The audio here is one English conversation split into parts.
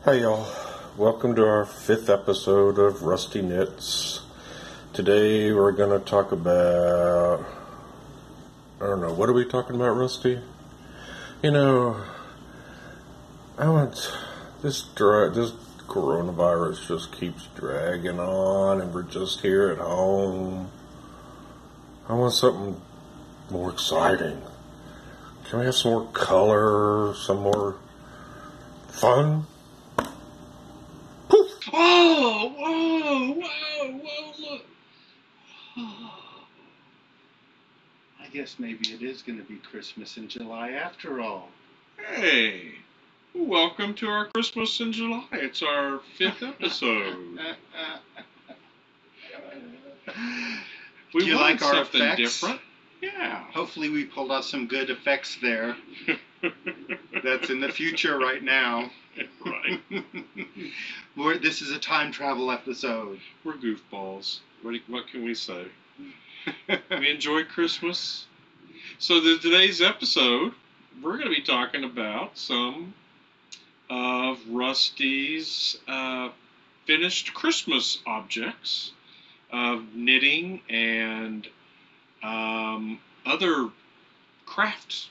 Hey y'all, welcome to our 5th episode of Rusty Knits. Today we're going to talk about, I don't know, what are we talking about, Rusty? You know, this coronavirus just keeps dragging on and we're just here at home. I want something more exciting. Can we have some more color, some more fun? Oh, whoa, look. I guess maybe it is going to be Christmas in July after all. Hey, welcome to our Christmas in July. It's our 5th episode. Do you like our something effects? different. Yeah. Hopefully we pulled out some good effects there. That's in the future right now. Right. This is a time travel episode. We're goofballs. What can we say? We enjoy Christmas. So today's episode, we're going to be talking about some of Rusty's finished Christmas objects of knitting and other crafts.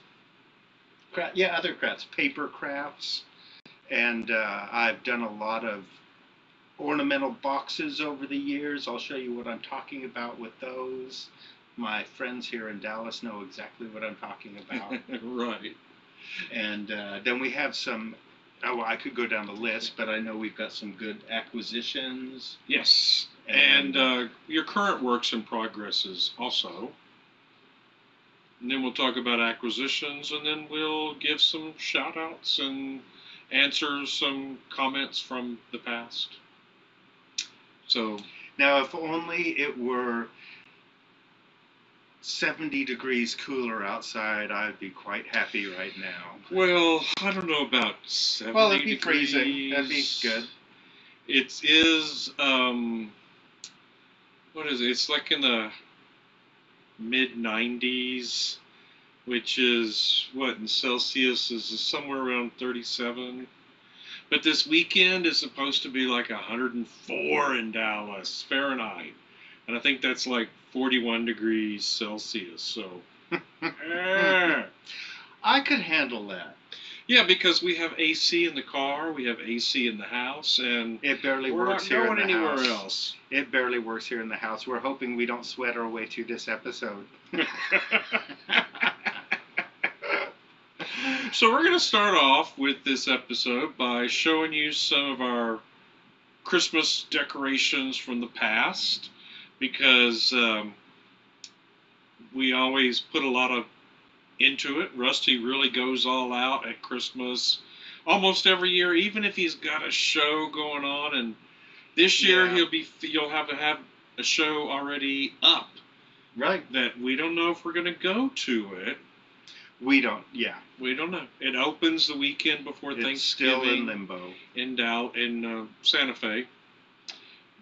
Other crafts, paper crafts. And I've done a lot of ornamental boxes over the years. I'll show you what I'm talking about with those. My friends here in Dallas know exactly what I'm talking about. Right. And then we have some, I could go down the list, but I know we've got some good acquisitions. Yes. And your current works in progresses also. And then we'll talk about acquisitions, and then we'll give some shout-outs and answer some comments from the past. So now, if only it were 70 degrees cooler outside, I'd be quite happy right now. Well, I don't know about 70 Well, it'd be degrees. freezing. That'd be good. It is, what is it? It's like in the mid-90s, which is, what, in Celsius is somewhere around 37. But this weekend is supposed to be like 104 in Dallas, Fahrenheit. And I think that's like 41 degrees Celsius, so. I could handle that. Yeah, because we have AC in the car, we have AC in the house, and it barely we're works not here going in the anywhere house. else. It barely works here in the house. We're hoping we don't sweat our way through this episode. So we're going to start off with this episode by showing you some of our Christmas decorations from the past, because we always put a lot into it. Rusty really goes all out at Christmas almost every year, even if he's got a show going on. And this year you'll have to have a show already up. Right. That we don't know if we're going to go to it. We don't, yeah. We don't know. It opens the weekend before Thanksgiving. It's still in limbo. In Santa Fe.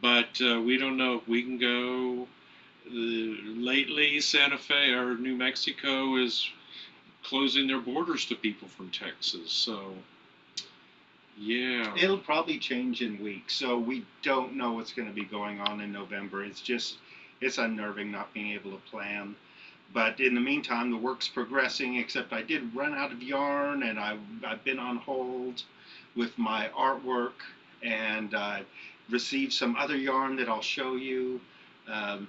But we don't know if we can go. Lately, Santa Fe or New Mexico is closing their borders to people from Texas. So, yeah. It'll probably change in weeks. So we don't know what's going to be going on in November. It's unnerving not being able to plan. But in the meantime, the work's progressing, except I did run out of yarn, and I've been on hold with my artwork, and I received some other yarn that I'll show you.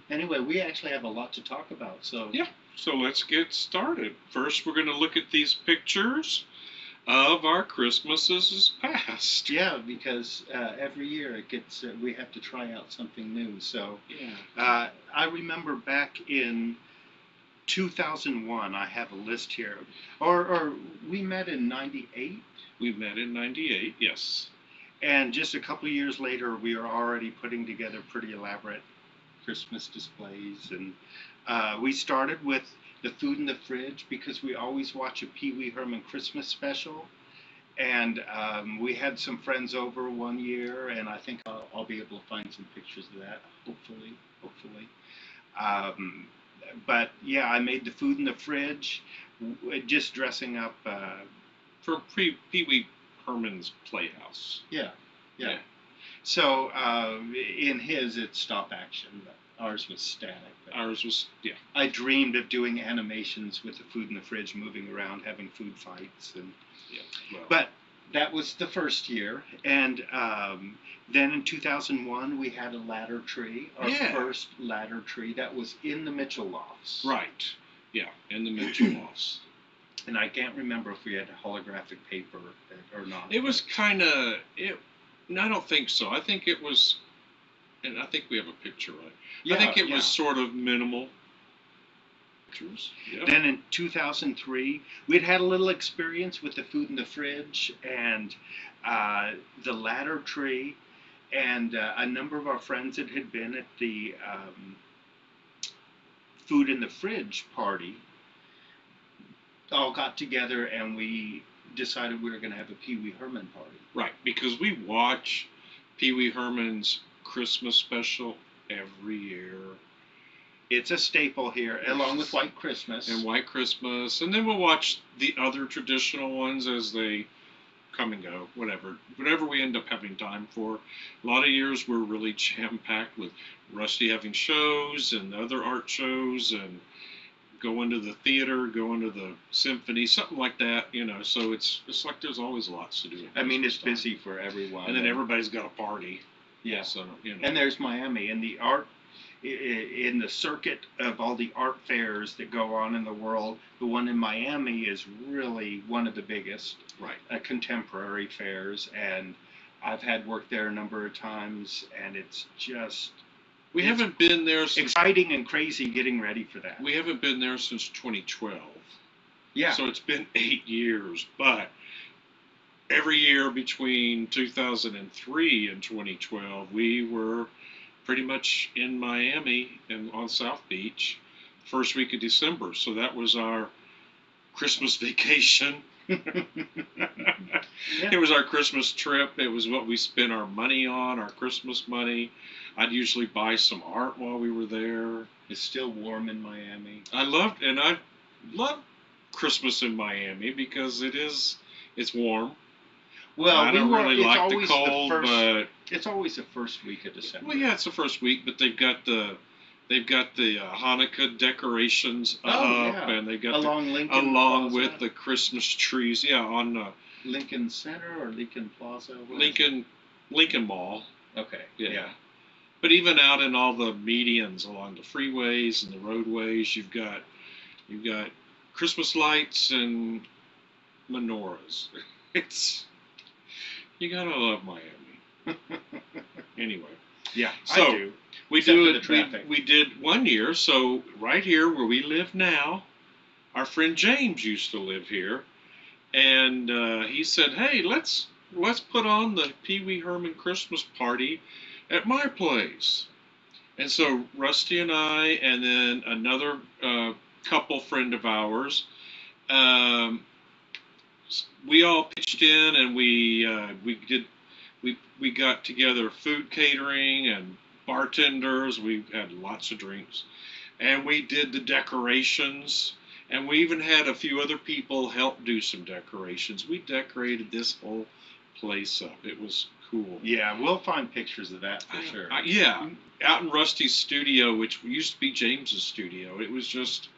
Anyway, we actually have a lot to talk about. So yeah, so let's get started. First, we're going to look at these pictures of our Christmases past. Yeah, because every year it gets we have to try out something new. So yeah. I remember back in 2001, I have a list here. Or we met in 98? We met in 98, yes. And just a couple of years later, we were already putting together pretty elaborate Christmas displays. And we started with the food in the fridge because we always watch a Pee Wee Herman Christmas special. And we had some friends over one year, and I think I'll be able to find some pictures of that, hopefully. But yeah, I made the food in the fridge, just dressing up. For Pee Wee Herman's Playhouse. Yeah. Yeah. So in his, it's stop action, but ours was static. But Ours was, yeah. I dreamed of doing animations with the food in the fridge, moving around, having food fights, and Well, but that was the first year, and then in 2001 we had a ladder tree, our Yeah. first ladder tree that was in the Mitchell Lofts. right. Yeah, in the Mitchell Lofts. And I can't remember if we had holographic paper or not. It was kind of it. No, I don't think so. I think it was, and I think we have a picture, right? Yeah, I think it yeah. was sort of minimal. Pictures. Yeah. Then in 2003, we'd had a little experience with the food in the fridge and the ladder tree, and a number of our friends that had been at the food in the fridge party all got together, and we decided we were going to have a Pee Wee Herman party. Right, because we watch Pee Wee Herman's Christmas special every year. It's a staple here, along with White Christmas. And White Christmas, and then we'll watch the other traditional ones as they come and go, whatever we end up having time for. A lot of years we're really jam-packed with Rusty having shows and other art shows and going to the theater, going to the symphony, something like that, so it's like there's always lots to do. I mean, it's busy for everyone. And then everybody's got a party. Yeah. So, And there's Miami, and the art, in the circuit of all the art fairs that go on in the world, the one in Miami is really one of the biggest. Right. Contemporary fairs, and I've had work there a number of times, and it's just We haven't been there since exciting and crazy getting ready for that. we haven't been there since 2012. Yeah. So it's been 8 years, but every year between 2003 and 2012, we were pretty much in Miami and on South Beach first week of December. So that was our Christmas vacation. Yeah. It was our Christmas trip. It was what we spent our money on, our Christmas money. I'd usually buy some art while we were there. It's still warm in Miami. I love Christmas in Miami because it's warm. Well, I don't really it's like the always cold, but it's always the first week of December. well, yeah, it's the first week, but they've got the Hanukkah decorations Oh, up, yeah. and they got Along Lincoln along Plaza. with the Christmas trees. Yeah, on Lincoln Center or Lincoln Plaza. What is Lincoln Mall. it? Okay. Yeah. But even out in all the medians along the freeways and the roadways, you've got Christmas lights and menorahs. You gotta love Miami. Anyway, Yeah, So, I do. we Except do for it. the traffic. We did one year. So right here where we live now, our friend James used to live here, and he said, "Hey, let's put on the Pee Wee Herman Christmas party at my place." And so Rusty and I, and then another couple friend of ours, we all pitched in, and we got together food catering and bartenders. We had lots of drinks, and we did the decorations, and we even had a few other people help do some decorations. We decorated this whole place up. It was cool. Yeah, we'll find pictures of that for sure. Yeah, out in Rusty's studio, which used to be James's studio. It was just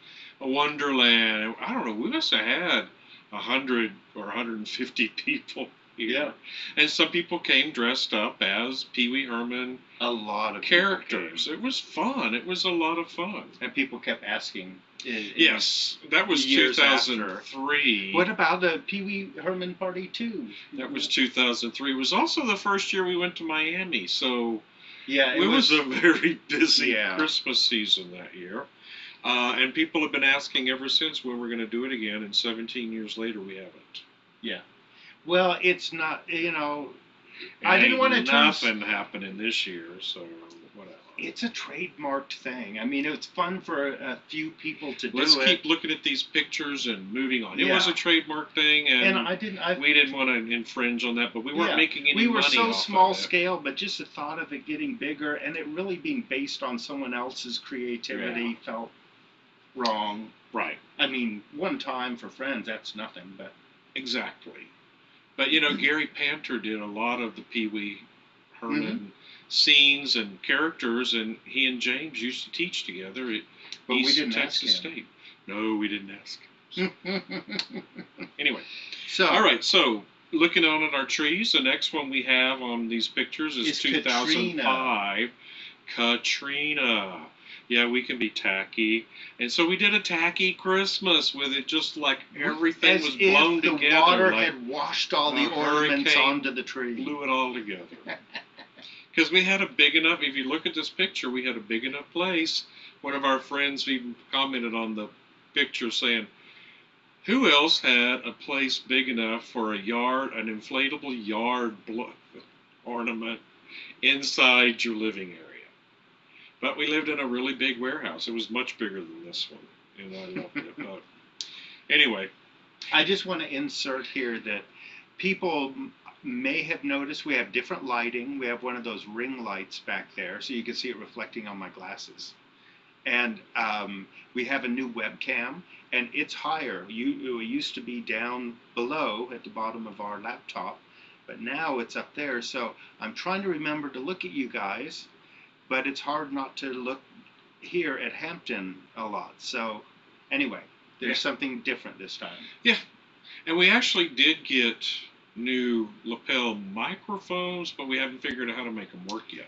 a wonderland. I don't know. We must have had 100 or 150 people here. Yeah. And some people came dressed up as Pee Wee Herman A lot of people characters. came. It was fun. It was a lot of fun. And people kept asking. Yes, that was years 2003. What about the Pee Wee Herman party too? That was 2003. It was also the first year we went to Miami, so Yeah, it was a very busy Yeah. Christmas season that year. And people have been asking ever since when we're going to do it again, and 17 years later we haven't. Well, it's not. I And didn't want to turn. nothing happening this year, so whatever. It's a trademarked thing. I mean, it's fun for a few people to Let's do it. keep looking at these pictures and moving on. It was Yeah. a trademark thing, and And I didn't. we didn't want to infringe on that, but we weren't Yeah. making any We were money so off small of it. scale, but just the thought of it getting bigger and it really being based on someone else's creativity felt wrong. Right. I mean, one time for friends, that's nothing, but Exactly. But Gary Panter did a lot of the Pee Wee Herman scenes and characters, and he and James used to teach together at But we East didn't Texas ask him. State. No, we didn't ask him. Anyway, So, all right. So looking on at our trees, the next one we have on these pictures is It's 2005. Katrina. Yeah, we can be tacky. And so we did a tacky Christmas with it, just like everything as was if blown the together. water like had washed all the a ornaments hurricane onto the tree. blew it all together. Because we had a big enough, if you look at this picture, we had a big enough place. One of our friends even commented on the picture saying, who else had a place big enough for an inflatable yard ornament inside your living area? But we lived in a really big warehouse. It was much bigger than this one, and I loved it. But anyway, I just want to insert here that people may have noticed we have different lighting. We have one of those ring lights back there, so you can see it reflecting on my glasses. And we have a new webcam, and it's higher. It used to be down below at the bottom of our laptop, but now it's up there. So I'm trying to remember to look at you guys, but it's hard not to look here at Hampton a lot. So anyway, there's something different this time. Yeah, and we actually did get new lapel microphones, but we haven't figured out how to make them work yet.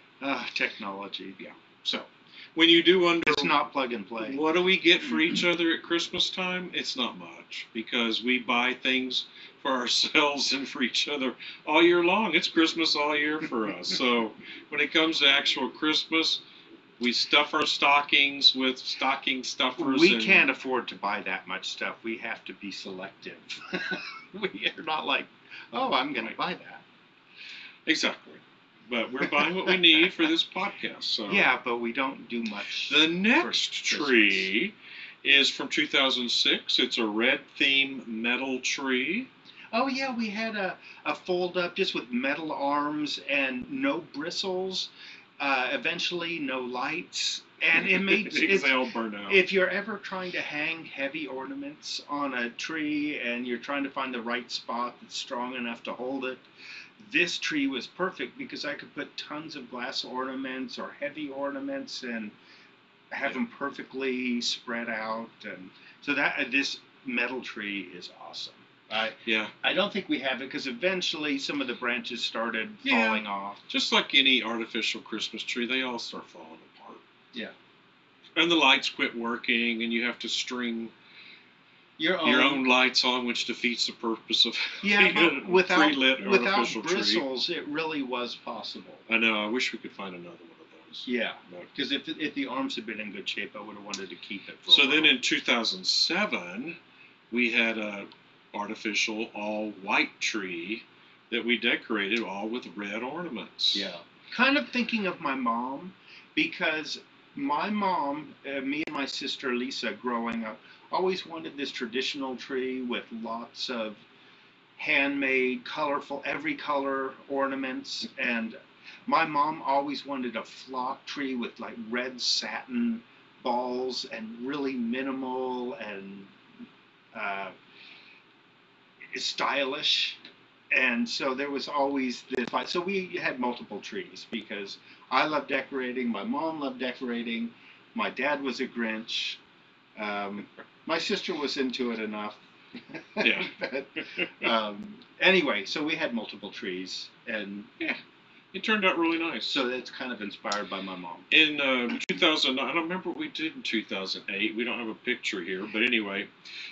Technology. Yeah. So when you do wonder, It's not plug and play. what do we get for each other at Christmas time? It's not much, because we buy things for ourselves and for each other all year long. It's Christmas all year for us. So when it comes to actual Christmas, we stuff our stockings with stocking stuffers. We can't afford to buy that much stuff. We have to be selective. We are not like, oh, I'm going to buy that. Exactly. But we're buying what we need for this podcast. So Yeah, but we don't do much. the next for Christmas. tree is from 2006. It's a red theme metal tree. Oh, yeah, we had a fold up just with metal arms and no bristles. Eventually, no lights. And it makes Because they all burn out. if you're ever trying to hang heavy ornaments on a tree and you're trying to find the right spot that's strong enough to hold it, this tree was perfect because I could put tons of glass ornaments or heavy ornaments and have them perfectly spread out. And so this metal tree is awesome. Yeah. I don't think we have it because eventually some of the branches started Yeah. falling off. Just like any artificial Christmas tree, they all start falling apart. Yeah. And the lights quit working, and you have to string Your your own lights on, which defeats the purpose of Yeah, a but without pre-lit without artificial tree. bristles, it really was possible. I know. I wish we could find another one of those. Yeah, But- because if the arms had been in good shape, I would have wanted to keep it for So a then while. in 2007, we had a artificial all-white tree that we decorated all with red ornaments. Yeah. Kind of thinking of my mom, because my mom, me and my sister Lisa growing up, always wanted this traditional tree with lots of handmade, colorful, every color ornaments. And my mom always wanted a flock tree with like red satin balls and really minimal and stylish. And so there was always this fight. So we had multiple trees because I loved decorating, my mom loved decorating, my dad was a Grinch, my sister was into it enough. Yeah. But, anyway, so we had multiple trees, and Yeah. It turned out really nice. so that's kind of inspired by my mom. In 2009, I don't remember what we did in 2008. We don't have a picture here, but anyway,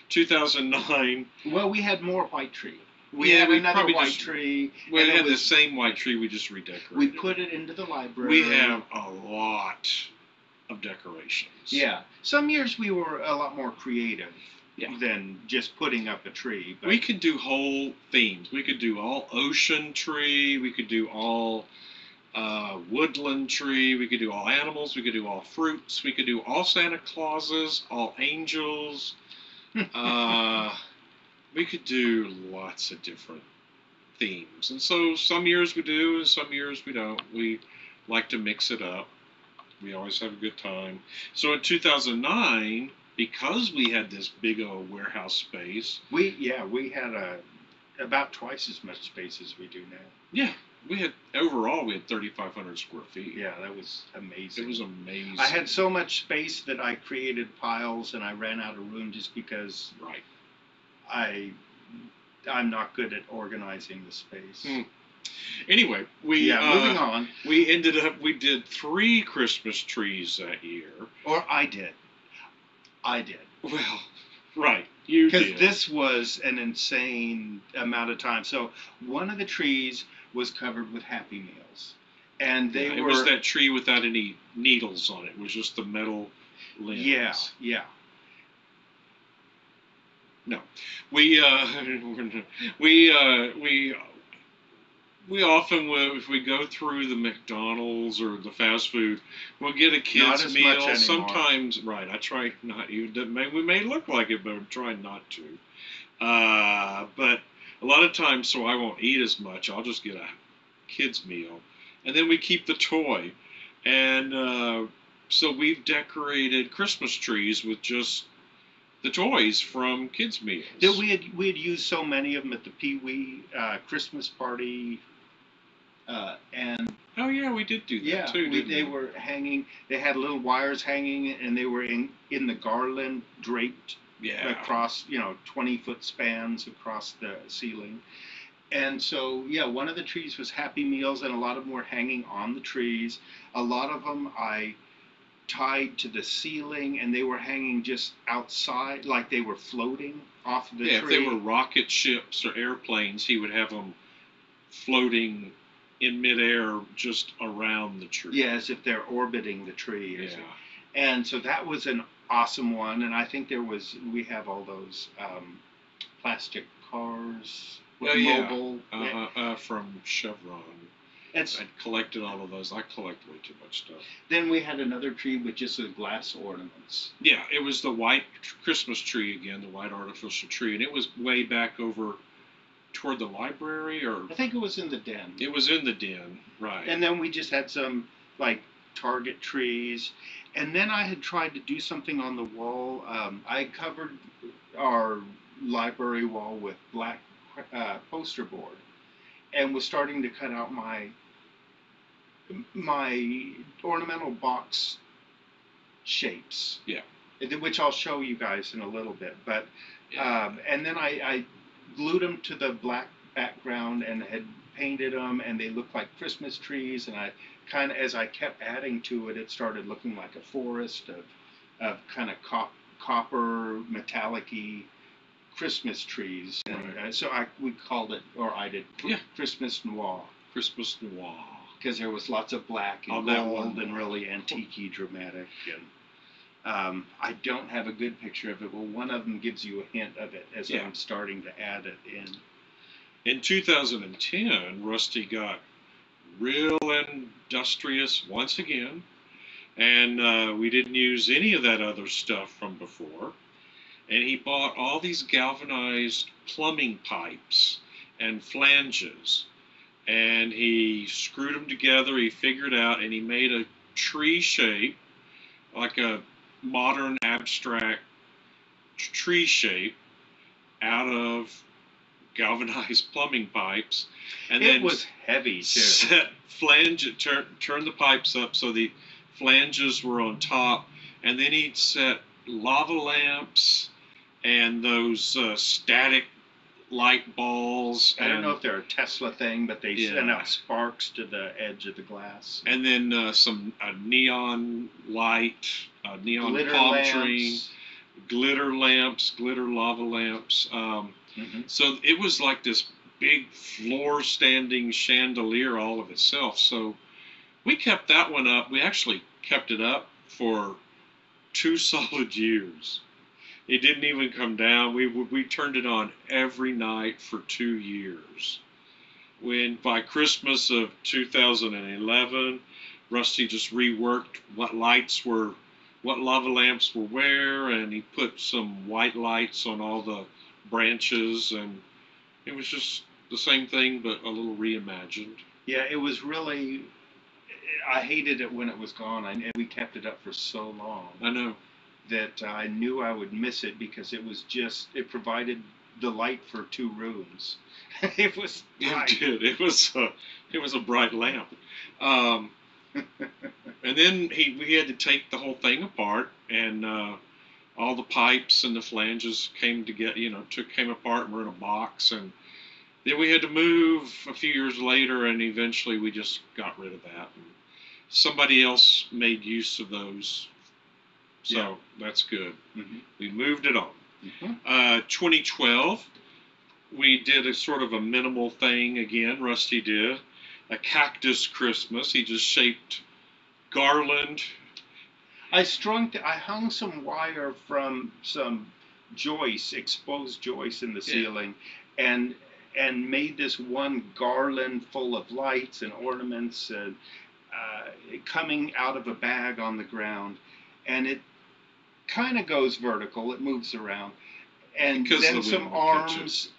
2009. Well, we had more white tree. We Yeah, had we another probably white just- tree. We and it had the was- same white tree. We just redecorated. We put it into the library. We have a lot of decorations. Yeah. Some years we were a lot more creative Yeah. than just putting up a tree. But We could do whole themes. We could do all ocean tree. We could do all woodland tree. We could do all animals. We could do all fruits. We could do all Santa Clauses, all angels. We could do lots of different themes. And so some years we do, and some years we don't. We like to mix it up. We always have a good time. So in 2009, because we had this big old warehouse space, we had about twice as much space as we do now. Yeah, we had 3,500 square feet. Yeah, that was amazing. It was amazing. I had so much space that I created piles, and I ran out of room just because right. I'm not good at organizing the space. Anyway, moving on. We did 3 Christmas trees that year. Or I did. Well, right, you did. Because this was an insane amount of time. So one of the trees was covered with Happy Meals, and it was that tree without any needles on it. It was just the metal limbs. Yeah. No, we often will, if we go through the McDonald's or the fast food, we'll get a kid's meal. Sometimes, right? I try not even. We may look like it, but I'm trying not to. But a lot of times, so I won't eat as much. I'll just get a kid's meal, and then we keep the toy, and so we've decorated Christmas trees with just the toys from kids' meals. We had used so many of them at the Pee Wee Christmas party, and oh yeah, we did do that too. They were hanging. They had little wires hanging, and they were in the garland draped across 20-foot spans across the ceiling. And so one of the trees was Happy Meals, and a lot of them were hanging on the trees. A lot of them I tied to the ceiling, and they were hanging just outside, like they were floating off of the tree. If they were rocket ships or airplanes, he would have them floating in midair just around the tree. Yeah, as if they're orbiting the tree. Yeah. And so that was an awesome one, and I think we have all those plastic cars with mobile. From Chevron. I'd collected all of those. I collect way too much stuff. Then we had another tree with just the glass ornaments. Yeah, it was the white Christmas tree again, the white artificial tree, and it was way back over toward the library, or I think it was in the den. It was in the den, right. And then we just had some like Target trees, and then I had tried to do something on the wall. I covered our library wall with black poster board, and was starting to cut out my ornamental box shapes. Yeah. Which I'll show you guys in a little bit. But and then I glued them to the black background and had painted them, and they looked like Christmas trees. And I kind of, as I kept adding to it, it started looking like a forest of kind of copper metallic-y Christmas trees. And so we called it, or I did, Christmas Noir. Christmas Noir. Because there was lots of black and gold and really antique-y, dramatic. And I don't have a good picture of it, but one of them gives you a hint of it as I'm starting to add it in. In 2010, Rusty got real industrious once again, and we didn't use any of that other stuff from before. And he bought all these galvanized plumbing pipes and flanges, and he screwed them together. He figured out, and he made a tree shape, like a modern abstract tree shape, out of galvanized plumbing pipes. And it was heavy too. Turned the pipes up so the flanges were on top, and then he'd set lava lamps and those static light balls. I don't know if they're a Tesla thing, but they send out sparks to the edge of the glass. And then some neon light, neon glitter palm lamps. tree, glitter lamps, glitter lava lamps. So it was like this big floor standing chandelier all of itself. So we kept that one up. We actually kept it up for 2 solid years. It didn't even come down. We turned it on every night for 2 years. When by Christmas of 2011, Rusty just reworked what lava lamps were where, and he put some white lights on all the branches, and it was just the same thing but a little reimagined. Yeah, it was really. I hated it when it was gone, and we kept it up for so long. I know. That I knew I would miss it because it provided the light for 2 rooms. It was bright. It did. It was a bright lamp. Um, and then we had to take the whole thing apart, and all the pipes and the flanges came together. Came apart and were in a box, and then we had to move a few years later, and eventually we just got rid of that. And somebody else made use of those, so Yeah. that's good. Mm-hmm. We moved it on. Mm-hmm. 2012, we did a sort of a minimal thing again. Rusty did a cactus Christmas. He just shaped garland. I hung some wire from some exposed joists in the ceiling, and made this one garland full of lights and ornaments, and coming out of a bag on the ground, and it kind of goes vertical. It moves around, and Because then the some wind will catch it. arms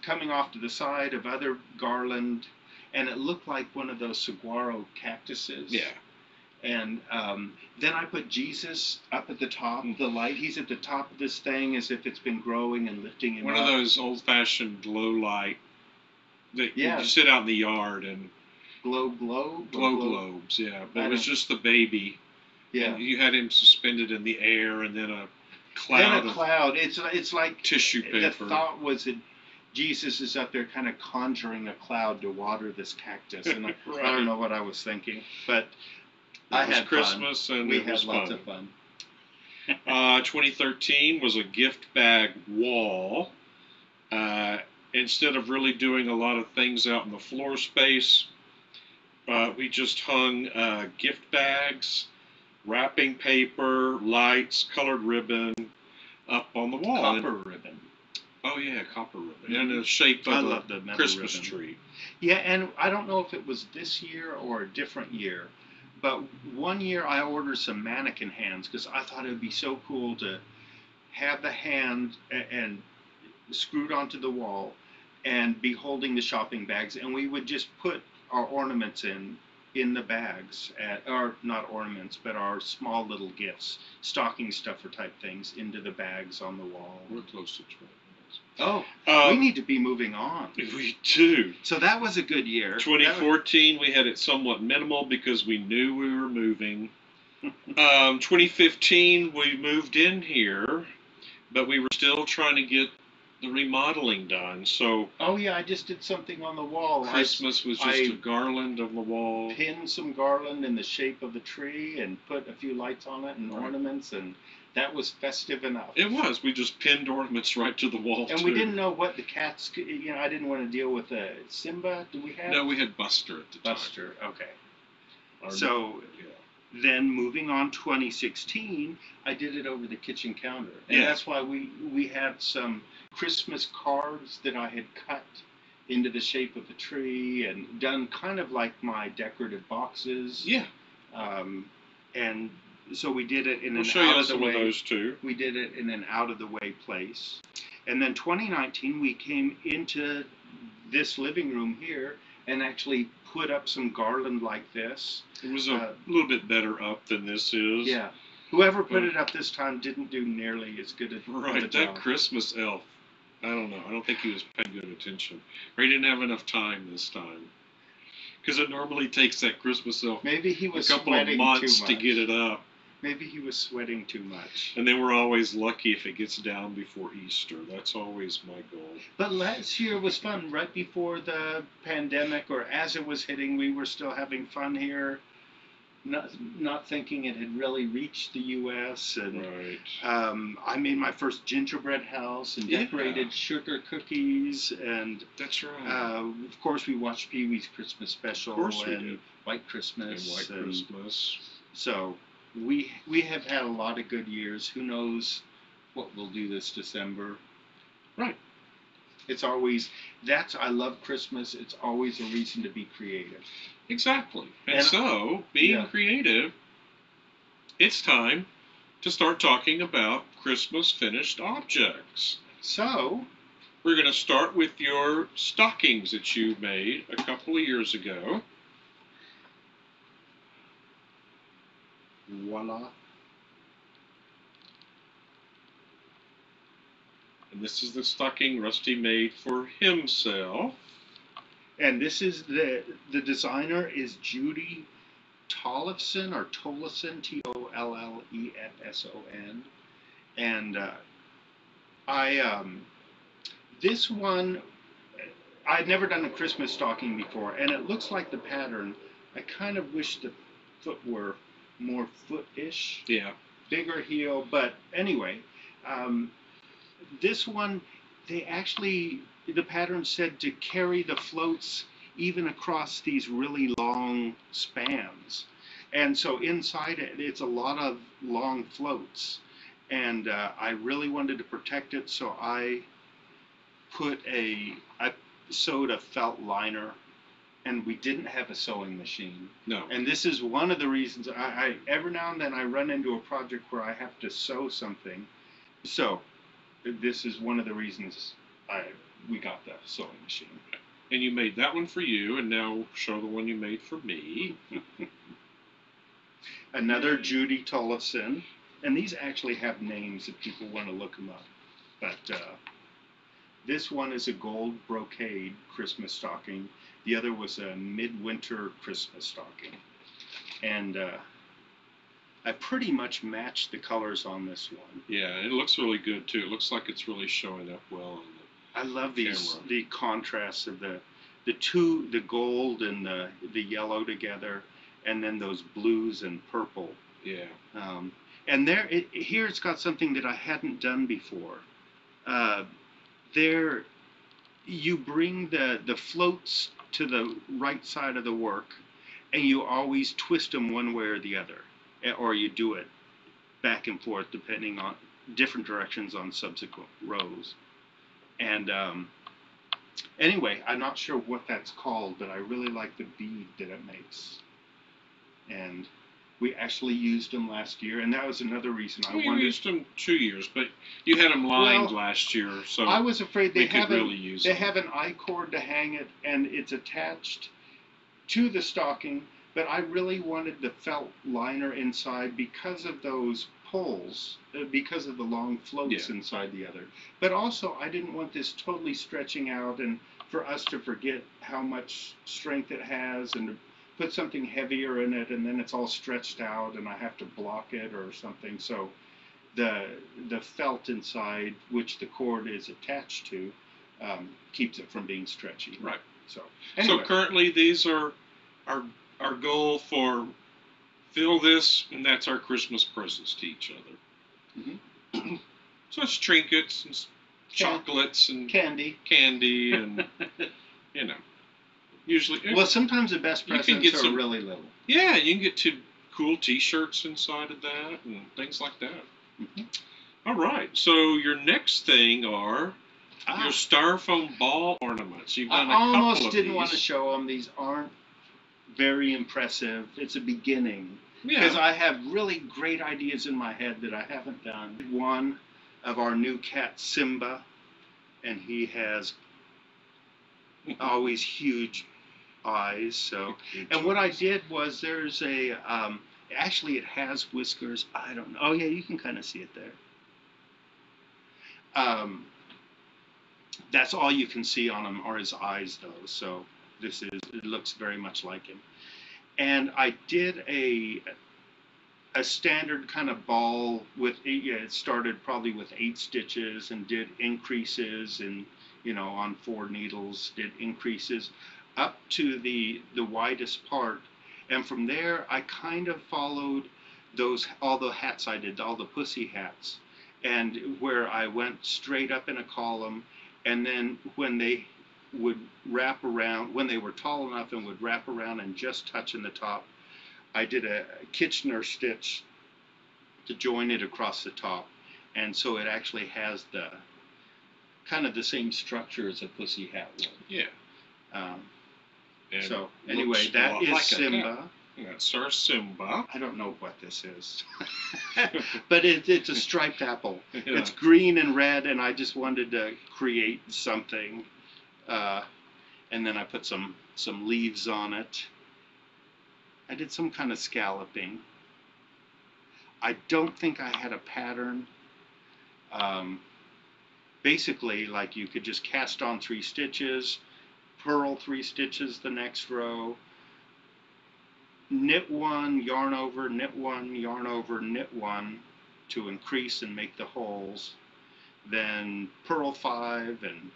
coming off to the side of other garland, and it looked like one of those saguaro cactuses. Yeah. And then I put Jesus up at the top of the light. He's at the top of this thing as if it's been growing and lifting him One up. of those old-fashioned glow light that Yeah. you sit out in the yard and glow globe? glow globes. Yeah, but I it was don't- just the baby. Yeah. And you had him suspended in the air, and then a Then cloud a of cloud. It's like tissue the paper. thought was that Jesus is up there kind of conjuring a cloud to water this cactus. And I Right. don't know what I was thinking, but It I was had Christmas, fun. and We it had was lots fun. of fun. 2013 was a gift bag wall. Instead of really doing a lot of things out in the floor space, we just hung gift bags, wrapping paper, lights, colored ribbon up on the wall. Copper ribbon. Oh yeah, copper ribbon in the shape I of love the a metal Christmas ribbon. tree. Yeah, and I don't know if it was this year or a different year, but one year I ordered some mannequin hands because I thought it would be so cool to have the hand and screwed onto the wall and be holding the shopping bags, and we would just put our ornaments in the bags, or not ornaments, but our small little gifts, stocking stuffer type things, into the bags on the wall. We're close to 20 minutes. Oh, we Um, need to be moving on. we do. So that was a good year. 2014, we had it somewhat minimal because we knew we were moving. 2015, we moved in here, but we were still trying to get the remodeling done. So Oh yeah, I just did something on the wall. Christmas was just a garland on the wall. I pinned some garland in the shape of the tree and put a few lights on it and Right. ornaments, and that was festive enough. It was. We just pinned ornaments right to the wall. And too. we didn't know what the cats. I didn't want to deal with Simba. Do we have? No, we had Buster at the time. Buster. Okay. Our- So yeah. then moving on, 2016, I did it over the kitchen counter, and Yeah. that's why we had some Christmas cards that I had cut into the shape of a tree and done kind of like my decorative boxes. Yeah, And so we did it in we'll an show you out of the some of way. those too. We did it in an out of the way place. And then 2019, we came into this living room here and actually put up some garland like this. It was a little bit better up than this is. Yeah. Whoever put it up this time didn't do nearly as good a Right, job. that Christmas elf. I don't know. I don't think he was paying good attention. Or he didn't have enough time this time. Because it normally takes that Christmas elf Maybe he a was couple of sweating months too to much. get it up. Maybe he was sweating too much. And then we're always lucky if it gets down before Easter. That's always my goal. But last year was fun. Right before the pandemic, or as it was hitting, we were still having fun here. Not thinking it had really reached the U.S. And Right. I made my first gingerbread house and Yeah. decorated sugar cookies, and That's right. of course we watched Pee Wee's Christmas Special Of course we and did. White And Christmas. White Christmas. So we have had a lot of good years. Who knows what we'll do this December? Right. It's always I love Christmas. It's always a reason to be creative. Exactly. And And- so, being yeah. creative, it's time to start talking about Christmas finished objects. So We're going to start with your stockings that you made a couple of years ago. voila. And this is the stocking Rusty made for himself. And this is the designer is Judy Tollefson or Tollefson, Tollefson, and I this one I'd never done a Christmas stocking before, and it looks like the pattern. I kind of wish the foot were more foot-ish, Yeah. bigger heel, but anyway, this one they actually the pattern said to carry the floats even across these really long spans, and so inside it it's a lot of long floats, and I really wanted to protect it, so I sewed a felt liner, and we didn't have a sewing machine. No. And this is one of the reasons I every now and then I run into a project where I have to sew something. So this is one of the reasons we got the sewing machine. And you made that one for you, and now show the one you made for me. Another Judy Tollefson, and these actually have names if people want to look them up. But this one is a gold brocade Christmas stocking. The other was a midwinter Christmas stocking. And I pretty much matched the colors on this one. Yeah, it looks really good too. It looks like it's really showing up well on I love these camera. the contrasts of the gold and the yellow together, and then those blues and purple. Yeah. And here it's got something that I hadn't done before. You bring the floats to the right side of the work, and you always twist them one way or the other, or you do it back and forth depending on different directions on subsequent rows. And anyway, I'm not sure what that's called, but I really like the bead that it makes. And we actually used them last year, and that was another reason I We wanted. used them 2 years, but you had them lined Well, last year, so I was afraid we could really use they them. have an I-cord to hang it, and it's attached to the stocking, but I really wanted the felt liner inside because of those pulls, because of the long floats Yeah. inside the other. But also, I didn't want this totally stretching out and for us to forget how much strength it has and to put something heavier in it, and then it's all stretched out and I have to block it or something. So the felt inside, which the cord is attached to, keeps it from being stretchy. Right. So anyway. So currently these are our goal for fill this, and that's our Christmas presents to each other. Mhm. So it's trinkets and chocolates and Candy. and you know, usually. Well, sometimes the best You can presents get are some- really little. Yeah, you can get to cool T-shirts inside of that and things like that. Mhm. All right. So your next thing are your styrofoam ball ornaments. You've done I a couple almost of didn't want to these. show them. These aren't very impressive. It's a beginning. Yeah. Because I have really great ideas in my head that I haven't done. One of our new cat, Simba, and he has always huge eyes. So, and what I did was there's a, actually it has whiskers. I don't know. Oh yeah, you can kind of see it there. That's all you can see on him are his eyes though. So it looks very much like him. And I did a standard kind of ball with, it started probably with 8 stitches and did increases and, on 4 needles, did increases up to the widest part. And from there, I kind of followed all the hats I did, all the pussy hats, and where I went straight up in a column, and then when they would wrap around, when they were tall enough and would wrap around and just touch in the top, I did a Kitchener stitch to join it across the top, and so it actually has the kind of the same structure as a pussy hat would. Yeah. And So looks anyway, a that lot is like a Simba. cat. That's our Simba. I don't know what this is, but it's a striped apple. Yeah. It's green and red, and I just wanted to create something, and then I put some leaves on it. I did some kind of scalloping. I don't think I had a pattern. basically, like, you could just cast on 3 stitches, purl 3 stitches the next row, knit 1, yarn over, knit 1, yarn over, knit 1 to increase and make the holes, then purl 5, and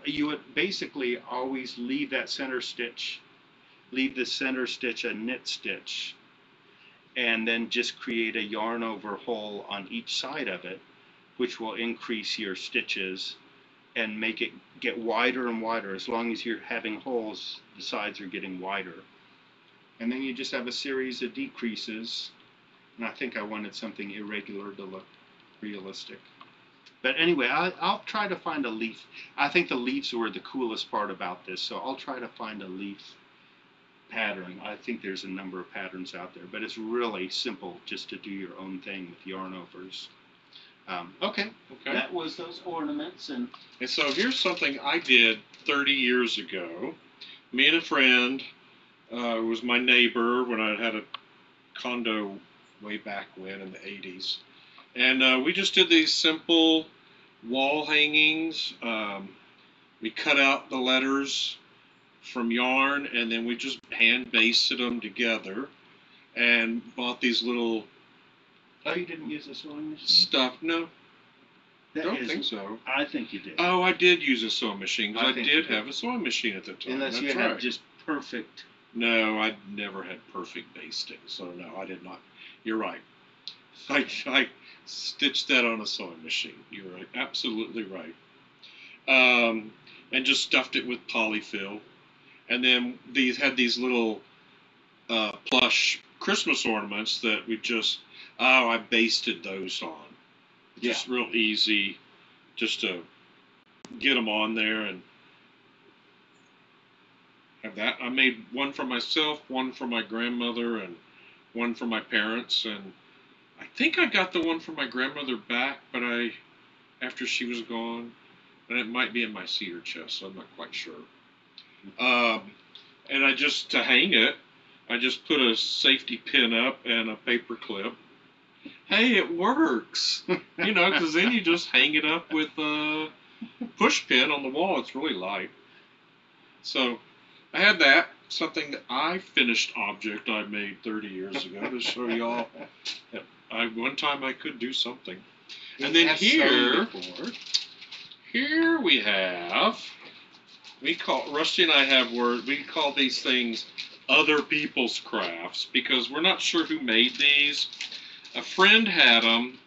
you would basically always leave that center stitch, leave the center stitch a knit stitch, and then just create a yarn over hole on each side of it, which will increase your stitches and make it get wider and wider. As long as you're having holes, the sides are getting wider. And then you just have a series of decreases. And I think I wanted something irregular to look realistic. But anyway, I'll try to find a leaf. I think the leaves were the coolest part about this, so I'll try to find a leaf pattern. I think there's a number of patterns out there, but it's really simple just to do your own thing with yarn overs. Okay, that was those ornaments. And so here's something I did 30 years ago. Me and a friend, who was my neighbor when I had a condo way back when in the 80s. And we just did these simple wall hangings. We cut out the letters from yarn, and then we just hand basted them together and bought these little... Oh, you didn't use a sewing machine? Stuff, no. I don't think so. I think you did. Oh, I did use a sewing machine, because I did have a sewing machine at the time. Unless you had just perfect... No, I never had perfect basting, so no, I did not. You're right. I stitched that on a sewing machine. You're right, absolutely right. And just stuffed it with polyfill. And then these had these little plush Christmas ornaments that we just... Oh, I basted those on. Just real easy, just to get them on there and have that. I made one for myself, one for my grandmother, and one for my parents. And I think I got the one for my grandmother back, but after she was gone, and it might be in my cedar chest, so I'm not quite sure. And I just, to hang it, I just put a safety pin up and a paper clip. Hey, it works, you know, because then you just hang it up with a push pin on the wall. It's really light. So I had that, something that I finished object I made 30 years ago to show y'all that one time I could do something. And then here we have, Rusty and I have words, we call these things other people's crafts, because we're not sure who made these. A friend had them.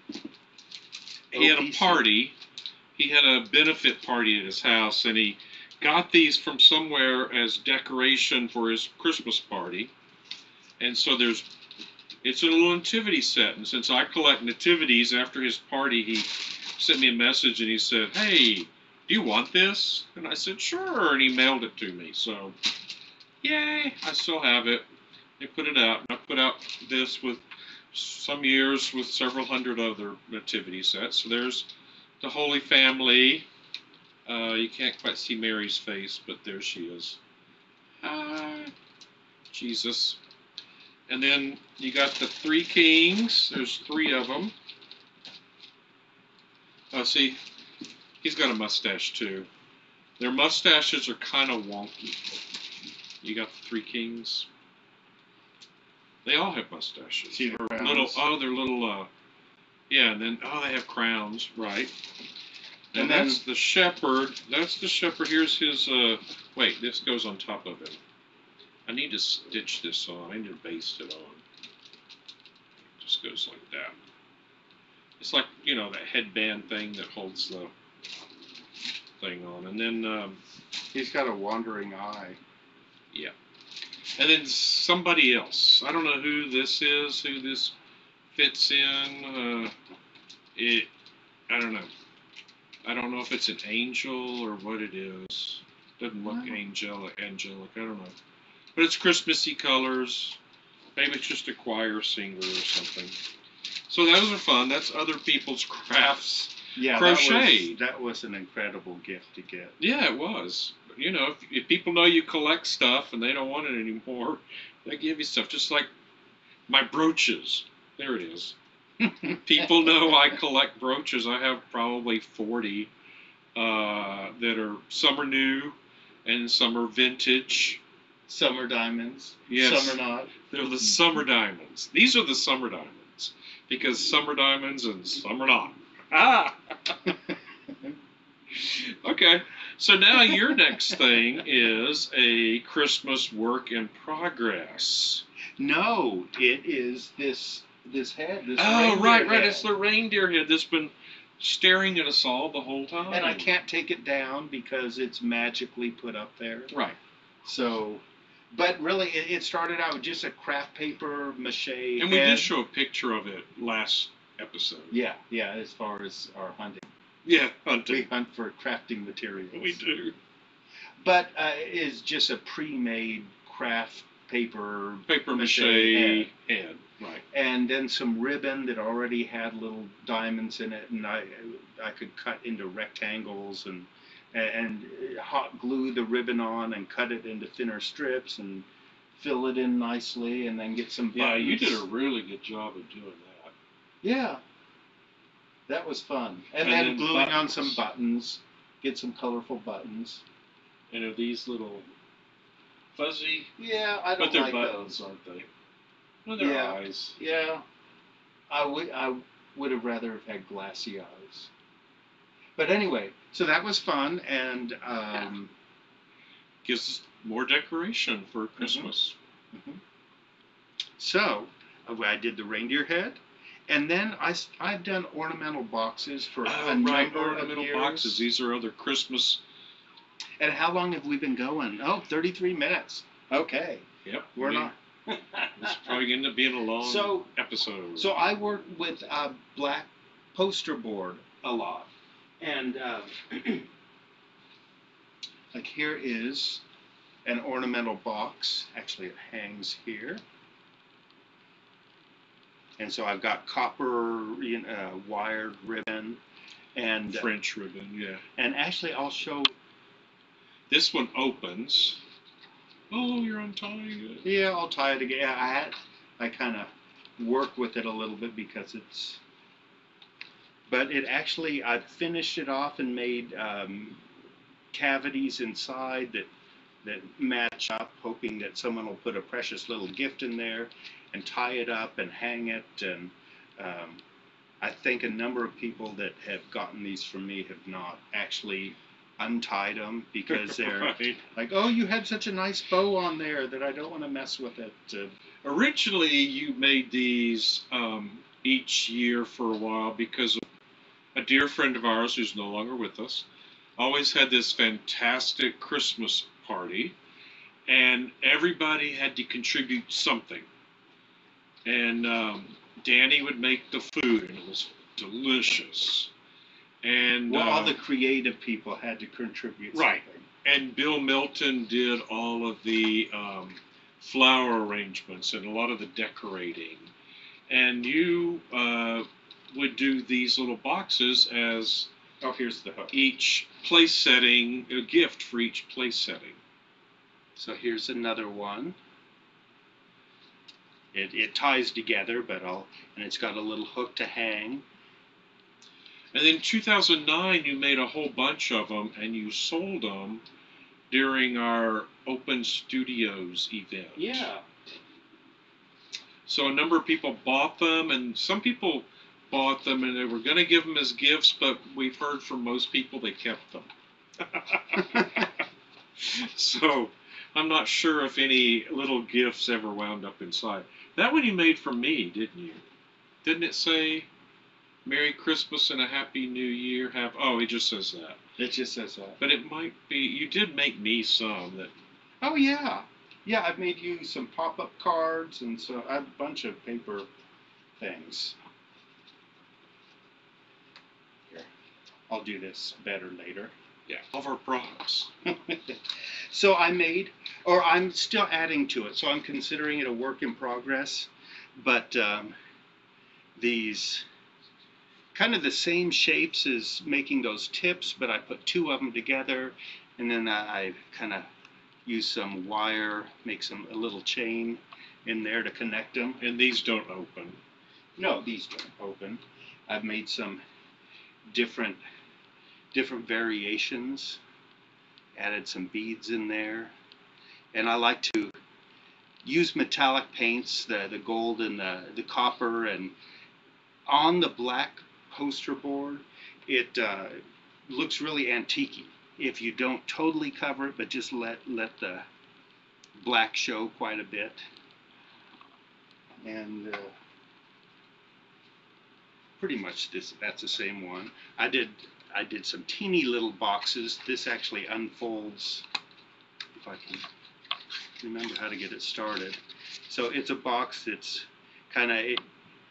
He had a party. He had a benefit party at his house, and he got these from somewhere as decoration for his Christmas party. And so it's a little nativity set. And since I collect nativities, after his party, he sent me a message and he said, "Hey, do you want this?" And I said, "Sure." And he mailed it to me. So, yay, I still have it. They put it out. And I put out this with some years with several hundred other nativity sets. So there's the Holy Family. You can't quite see Mary's face, but there she is. Jesus. And then you got the 3 kings. There's 3 of them. Oh, see, he's got a mustache too. Their mustaches are kind of wonky. You got the 3 kings. They all have mustaches. See the crowns? They're little, yeah, and then, they have crowns, right. And that's the shepherd. That's the shepherd. Here's his, wait, this goes on top of him. I need to stitch this on. I need to baste it on. It just goes like that. It's like, you know, that headband thing that holds the thing on. And then, he's got a wandering eye. Yeah. And then somebody else. I don't know who this is, who this fits in. I don't know. I don't know if it's an angel or what it is. Doesn't look angelic. I don't know. But it's Christmassy colors. Maybe it's just a choir singer or something. So those are fun. That's other people's crafts. Yeah, crocheted. That was an incredible gift to get. Yeah, it was. You know, if people know you collect stuff and they don't want it anymore, they give you stuff. Just like my brooches. There it is. People know I collect brooches. I have probably 40. that are some are new and some are vintage. Summer diamonds. Yes. Some are not. They're the summer diamonds. These are the summer diamonds because some are diamonds and some are not. Ah. Okay. So now your next thing is a Christmas work in progress. No, it is this head. This Oh, reindeer right. head. It's the reindeer head that's been staring at us all the whole time. And I can't take it down because it's magically put up there. Right. So, but really, it started out with just a craft paper mache. And we did show a picture of it last episode. Yeah, as far as our hunting. Yeah, We hunting. hunt for crafting materials. We do. But it's just a pre-made craft paper Paper-mache head. head. Right. And then some ribbon that already had little diamonds in it, and I could cut into rectangles and hot glue the ribbon on and cut it into thinner strips and fill it in nicely, and then get some buttons. Yeah, you did a really good job of doing that. Yeah, that was fun. And And then then gluing on buttons. some buttons, get some colorful buttons. And are these little fuzzy? Yeah, I But don't they're like buttons, those. aren't they? No, they're Yeah. eyes. Yeah, I would have rather have had glassy eyes. But anyway, so that was fun, and Gives us more decoration for Christmas. so I did the reindeer head, and then I've done ornamental boxes for a Oh, number right, of ornamental years. boxes. These are other Christmas. And how long have we been going? Oh, 33 minutes. Okay, Yep. we're not. It's probably going to end up being a long So- episode. So I work with a black poster board a lot, and like here is an ornamental box. Actually, it hangs here, and so I've got copper wired ribbon, and French ribbon, yeah. and actually I'll show. This one opens. Oh, you're untying it. Yeah, I'll tie it again. I kind of work with it a little bit because it's. But it actually, I finished it off and made cavities inside that match up, hoping that someone will put a precious little gift in there and tie it up and hang it. And I think a number of people that have gotten these from me have not actually untied them because they're Right. like, oh, you had such a nice bow on there that I don't want to mess with it. Originally, you made these each year for a while because of a dear friend of ours who's no longer with us always had this fantastic Christmas party, and everybody had to contribute something. And Danny would make the food, and it was delicious. And Well, all the creative people had to contribute Right. something. and Bill Milton did all of the flower arrangements and a lot of the decorating. And you would do these little boxes as Oh, here's the hook. each place setting, a gift for each place setting. So here's another one. It ties together, and it's got a little hook to hang. And then in 2009, you made a whole bunch of them and you sold them during our Open Studios event. Yeah. So a number of people bought them, and some people bought them and they were going to give them as gifts, but we've heard from most people they kept them. So I'm not sure if any little gifts ever wound up inside. That one you made for me, didn't you? Didn't it say Merry Christmas and a Happy New Year? Oh, it just says that. It just says that. But it might be, you did make me some that. Oh, yeah. Yeah, I've made you some pop-up cards, and so I have a bunch of paper things. Here, I'll do this better later. Yeah, all of our products. So I'm still adding to it, so I'm considering it a work in progress, but these kind of the same shapes as making those tips, but I put two of them together, and then I kind of use some wire, make a little chain in there to connect them. And these don't open. No, these don't open. I've made some different different variations, added some beads in there, and I like to use metallic paints, the gold and the copper, and on the black poster board, it looks really antique-y if you don't totally cover it, but just let the black show quite a bit. And pretty much that's the same one. I did some teeny little boxes. This actually unfolds, if I can remember how to get it started. So it's a box that's kind of,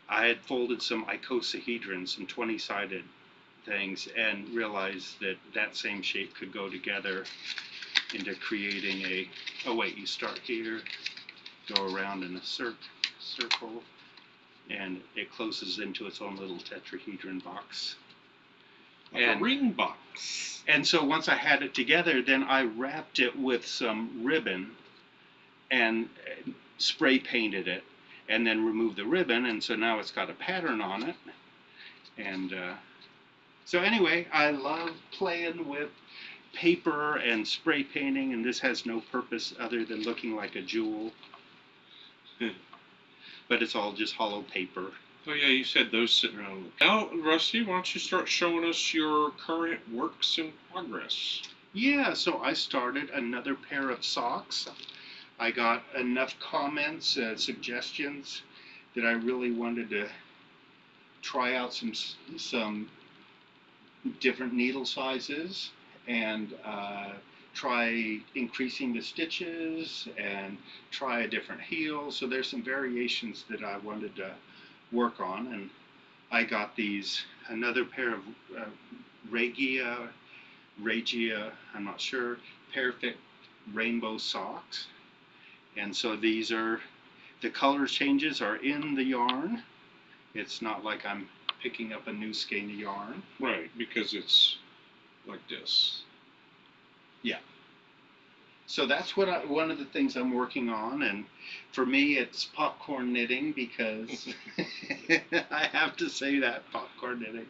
I had folded some icosahedrons, some 20-sided things, and realized that that same shape could go together into creating a, oh wait, you start here, go around in a circle, and it closes into its own little tetrahedron box. Like a ring box. And so once I had it together, then I wrapped it with some ribbon and spray painted it, and then removed the ribbon, and so now it's got a pattern on it. And so anyway, I love playing with paper and spray painting, and this has no purpose other than looking like a jewel. But it's all just hollow paper. Oh yeah, you said those sitting around. Now, Rusty, why don't you start showing us your current works in progress? Yeah, so I started another pair of socks. I got enough comments, suggestions, that I really wanted to try out some different needle sizes, and try increasing the stitches, and try a different heel. So there's some variations that I wanted to work on, and I got another pair of Regia, I'm not sure, Perfect rainbow socks. And so these are, the color changes are in the yarn. It's not like I'm picking up a new skein of yarn. Right, because it's like this. Yeah. So that's what one of the things I'm working on, and for me it's popcorn knitting, because I have to say that, popcorn knitting,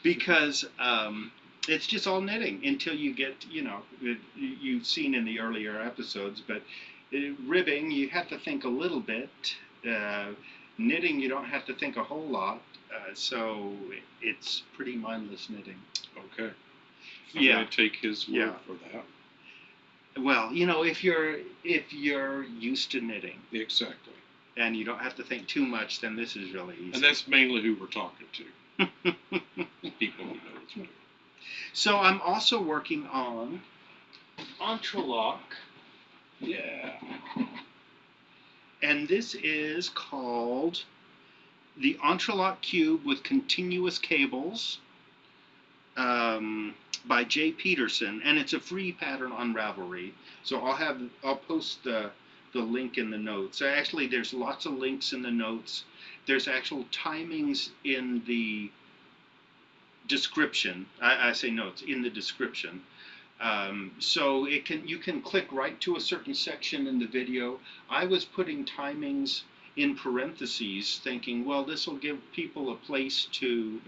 because it's just all knitting until you get, you've seen in the earlier episodes, but ribbing, you have to think a little bit. Knitting, you don't have to think a whole lot. So it's pretty mindless knitting. Okay. I'm going to take his word for that. Well, if you're used to knitting. Exactly. And you don't have to think too much, then this is really easy. And that's mainly who we're talking to. People who know what's doing. So I'm also working on Entrelac. Yeah. And this is called the Entrelac Cube with Continuous Cables, by Jay Peterson, and it's a free pattern on Ravelry. So I'll post the link in the notes. Actually, there's lots of links in the notes. There's actual timings in the description. I say notes in the description. So you can click right to a certain section in the video. I was putting timings in parentheses, thinking, well, this will give people a place to,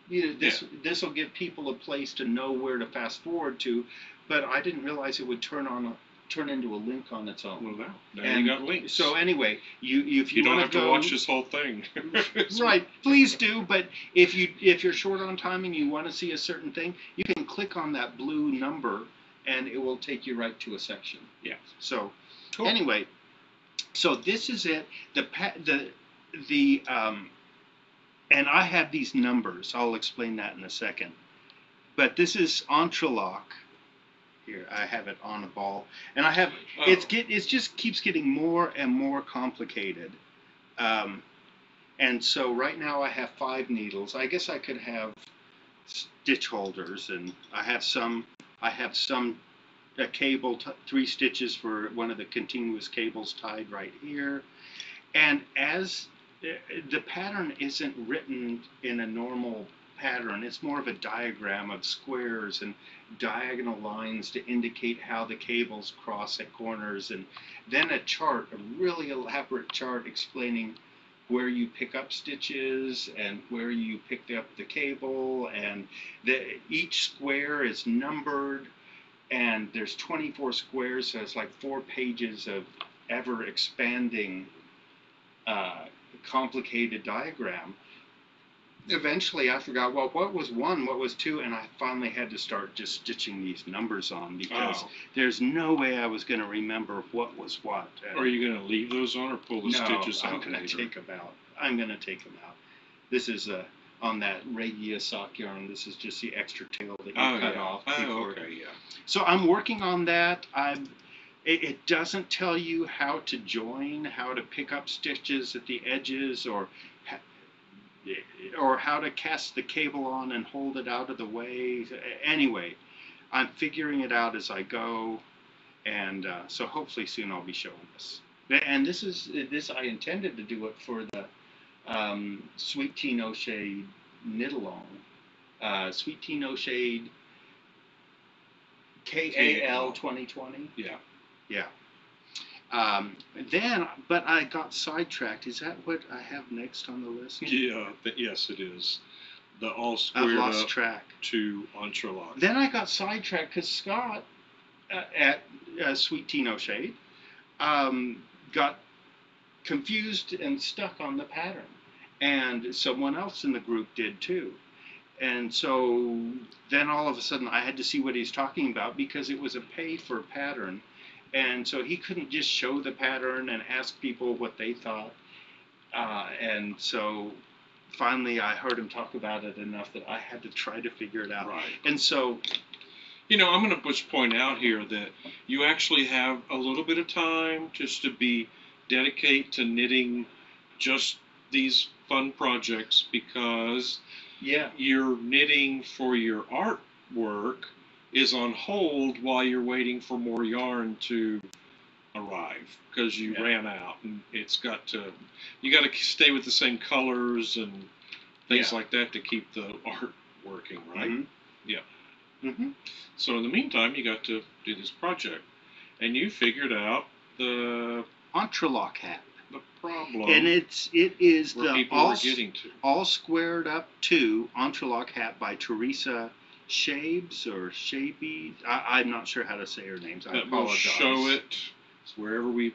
this will give people a place to know where to fast forward to, but I didn't realize it would turn into a link on its own. Well, now you got links. So anyway, if you don't have to watch this whole thing. Right, please do. But if you're short on time and you want to see a certain thing, you can click on that blue number, and it will take you right to a section. Yeah. So cool. Anyway, so this is it. And I have these numbers. I'll explain that in a second. But this is Entrelac. Here, I have it on a ball, and I have it just keeps getting more and more complicated. And so right now I have 5 needles. I guess I could have stitch holders, and I have some a cable, 3 stitches for one of the continuous cables tied right here. And as the pattern isn't written in a normal pattern, it's more of a diagram of squares and diagonal lines to indicate how the cables cross at corners, and then a chart, a really elaborate chart explaining where you pick up stitches and where you picked up the cable, and each square is numbered, and there's 24 squares, so it's like 4 pages of ever expanding complicated diagram. Eventually I forgot, well, what was 1, what was 2, and I finally had to start just stitching these numbers on, because there's no way I was going to remember what was what. Are you going to leave those on or pull the stitches out? I'm going to take them out. I'm going to take them out. This is on that Regia sock yarn. This is just the extra tail that you cut off. So I'm working on that. It doesn't tell you how to join, how to pick up stitches at the edges, or how to cast the cable on and hold it out of the way. Anyway, I'm figuring it out as I go, and so hopefully soon I'll be showing this. And this I intended to do it for the Sweet Tea No Shade knit along. Sweet Tea No Shade KAL 2020. Yeah. Yeah. But I got sidetracked. Is that what I have next on the list? Yeah, yes, it is. The all squared I've lost up track. to Entrelac. Then I got sidetracked because Scott at Sweet Tea No Shade got confused and stuck on the pattern. And someone else in the group did too. And so then all of a sudden I had to see what he's talking about, because it was a pay-for pattern. And so he couldn't just show the pattern and ask people what they thought. And so finally I heard him talk about it enough that I had to try to figure it out. Right. And so, you know, I'm going to just point out here that you actually have a little bit of time just to dedicate to knitting just these fun projects, because your knitting for your artwork is on hold while you're waiting for more yarn to arrive, because you ran out, and you got to stay with the same colors and things like that to keep the art working, right? Mm-hmm. Yeah. Mm-hmm. So in the meantime, you got to do this project, and you figured out the Entrelac hat. The problem, and it is the all squared up to Entrelac hat by Teresa Shabes or Shaby. I'm not sure how to say her names. I apologize. We'll show it wherever we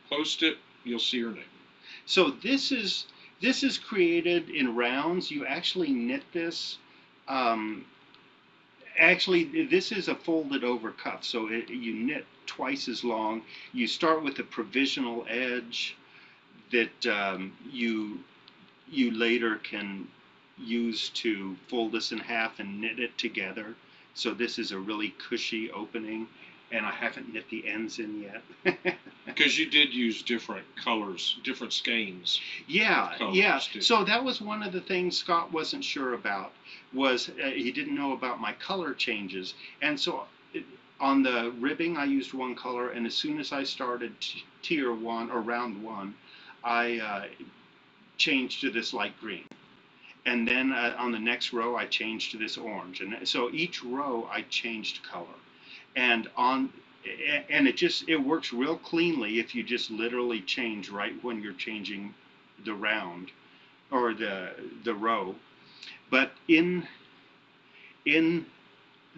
post it. You'll see her name. So this is created in rounds. You actually knit this. Actually, this is a folded over cuff, so you knit twice as long. You start with a provisional edge that you later can use to fold this in half and knit it together. So this is a really cushy opening, and I haven't knit the ends in yet. Because you did use different colors, different skeins. Yeah. So that was one of the things Scott wasn't sure about, was he didn't know about my color changes. And so on the ribbing, I used one color, and as soon as I started tier 1 or round 1, I changed to this light green. And then on the next row, I changed to this orange. And so each row, I changed color. And it works real cleanly if you just literally change right when you're changing the round or the row. But in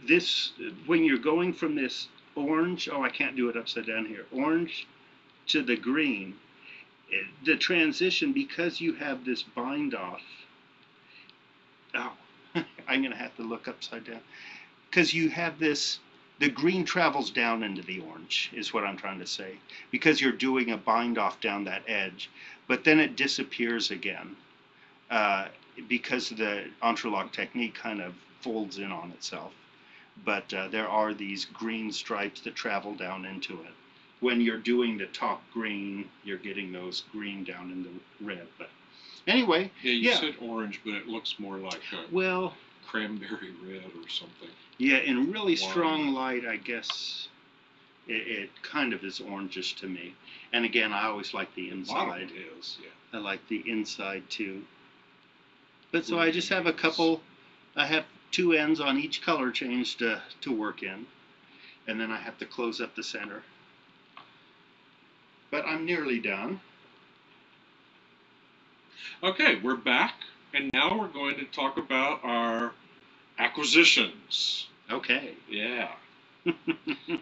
this, when you're going from this orange, I can't do it upside down here, orange to the green, the transition, because you have this bind off, I'm going to have to look upside down, because you have this, the green travels down into the orange, is what I'm trying to say, because you're doing a bind off down that edge, but then it disappears again, because the Entrelac technique kind of folds in on itself. But there are these green stripes that travel down into it. When you're doing the top green, you're getting those green down in the red. But anyway, yeah, you said orange, but it looks more like a cranberry red or something. Yeah, in really strong light, I guess it kind of is orangish to me. And again, I always like the inside. It is, I like the inside too. But so I just have a couple. I have 2 ends on each color change to work in, and then I have to close up the center. But I'm nearly done. Okay, we're back, and now we're going to talk about our acquisitions. Okay. Yeah.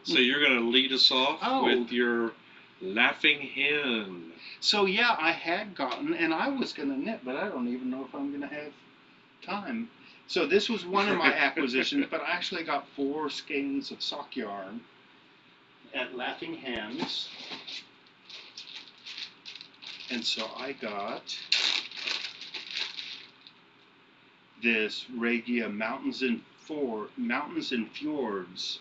So you're going to lead us off with your laughing hen. So yeah, I had gotten, and I was going to knit, but I don't even know if I'm going to have time. So this was one of my acquisitions, but I actually got 4 skeins of sock yarn at Laughing Hens. And so I got this Regia Mountains and Fjords,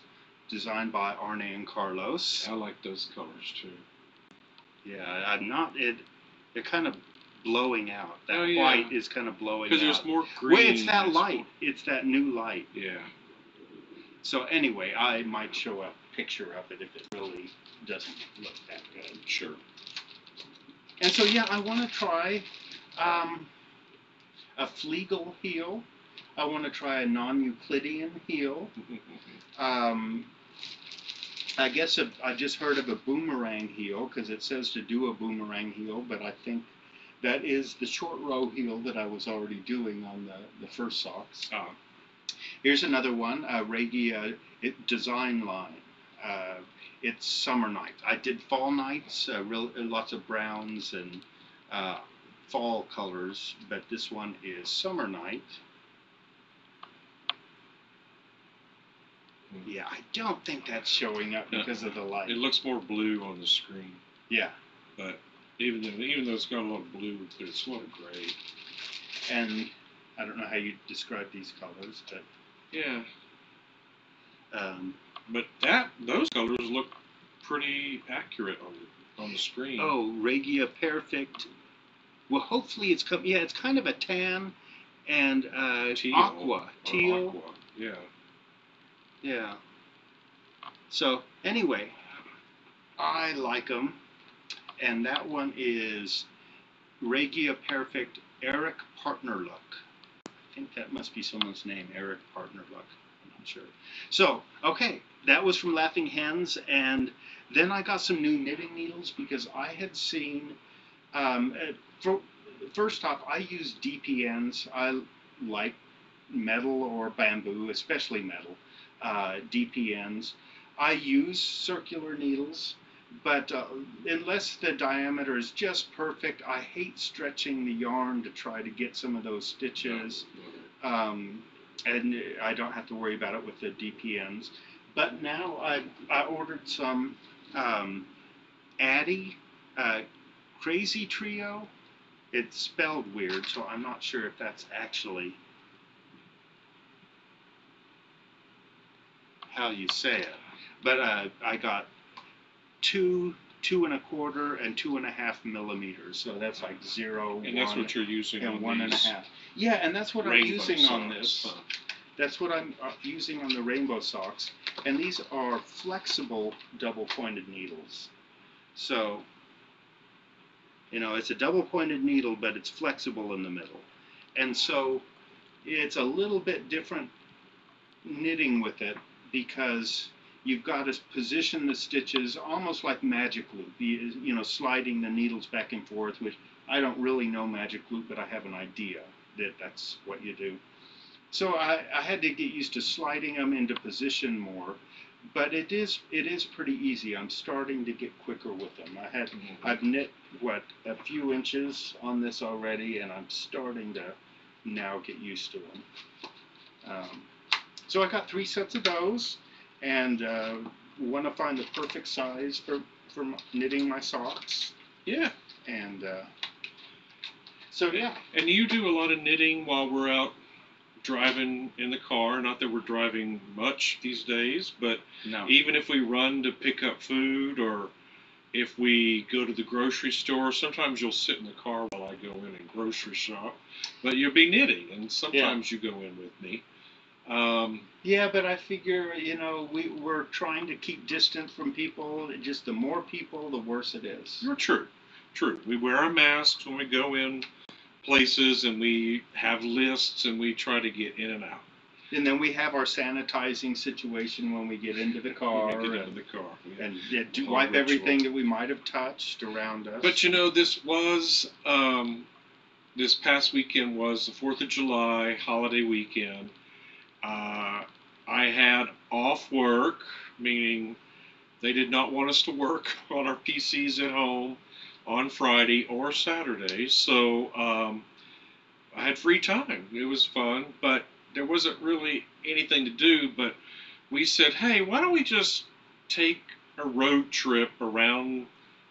designed by Arne and Carlos. I like those colors too. Yeah, I'm not it. They're kind of blowing out. That yeah. white is kind of blowing out. Because there's more green. Well, it's that light. It's that new light. Yeah. So anyway, I might show a picture of it if it really doesn't look that good. Sure. And so yeah, I want to try a Flegel heel. I want to try a non-Euclidean heel. I guess I just heard of a boomerang heel because it says to do a boomerang heel, but I think that is the short row heel that I was already doing on the first socks. Here's another one, Regia design line. It's summer nights. I did fall nights, lots of browns and fall colors, but this one is summer night. Yeah, I don't think that's showing up because of the light. It looks more blue on the screen. Yeah. But even though it's got a lot of blue, but it's a lot of gray. And I don't know how you describe these colors, but yeah. But those colors look pretty accurate on the screen. Oh, Regia Perfect. Well, hopefully it's it's kind of a tan and teal. Aqua. Yeah. Yeah. So anyway, I like them, and that one is Regia Perfect Eric Partnerlook. I think that must be someone's name, Eric Partnerlook. I'm not sure. So okay, that was from Laughing Hens, and then I got some new knitting needles because I had seen. First off, I use DPNs. I like metal or bamboo, especially metal. DPNs. I use circular needles, but unless the diameter is just perfect, I hate stretching the yarn to try to get some of those stitches, and I don't have to worry about it with the DPNs. But now I ordered some Addi Crazy Trio. It's spelled weird, so I'm not sure if that's actually how you say it, but I got 2, 2 1/4, and 2.5 millimeters. So that's like 0, and that's what you're using and on 1.5. Yeah, and that's what I'm using socks. on this. That's what I'm using on the rainbow socks, and these are flexible double-pointed needles. So it's a double-pointed needle, but it's flexible in the middle, and so it's a little bit different knitting with it, because you've got to position the stitches almost like magic loop, sliding the needles back and forth, which I don't really know magic loop, but I have an idea that that's what you do. So I had to get used to sliding them into position more, but it is pretty easy. I'm starting to get quicker with them. I've knit a few inches on this already, and I'm starting to now get used to them. So I got 3 sets of those, and want to find the perfect size for knitting my socks. Yeah. And so yeah. And you do a lot of knitting while we're out driving in the car. Not that we're driving much these days, but no. Even if we run to pick up food, or if we go to the grocery store, sometimes you'll sit in the car while I go in and grocery shop. But you'll be knitting, and sometimes you go in with me. Yeah, but I figure, we're trying to keep distance from people. Just the more people, the worse it is. You're true. We wear our masks when we go in places, and we have lists, and we try to get in and out. And then we have our sanitizing situation when we get into the car. And to wipe everything that we might have touched around us. But this this past weekend was the 4th of July holiday weekend. I had off work, meaning they did not want us to work on our PCs at home on Friday or Saturday. So I had free time. It was fun, but there wasn't really anything to do. But we said, hey, why don't we just take a road trip around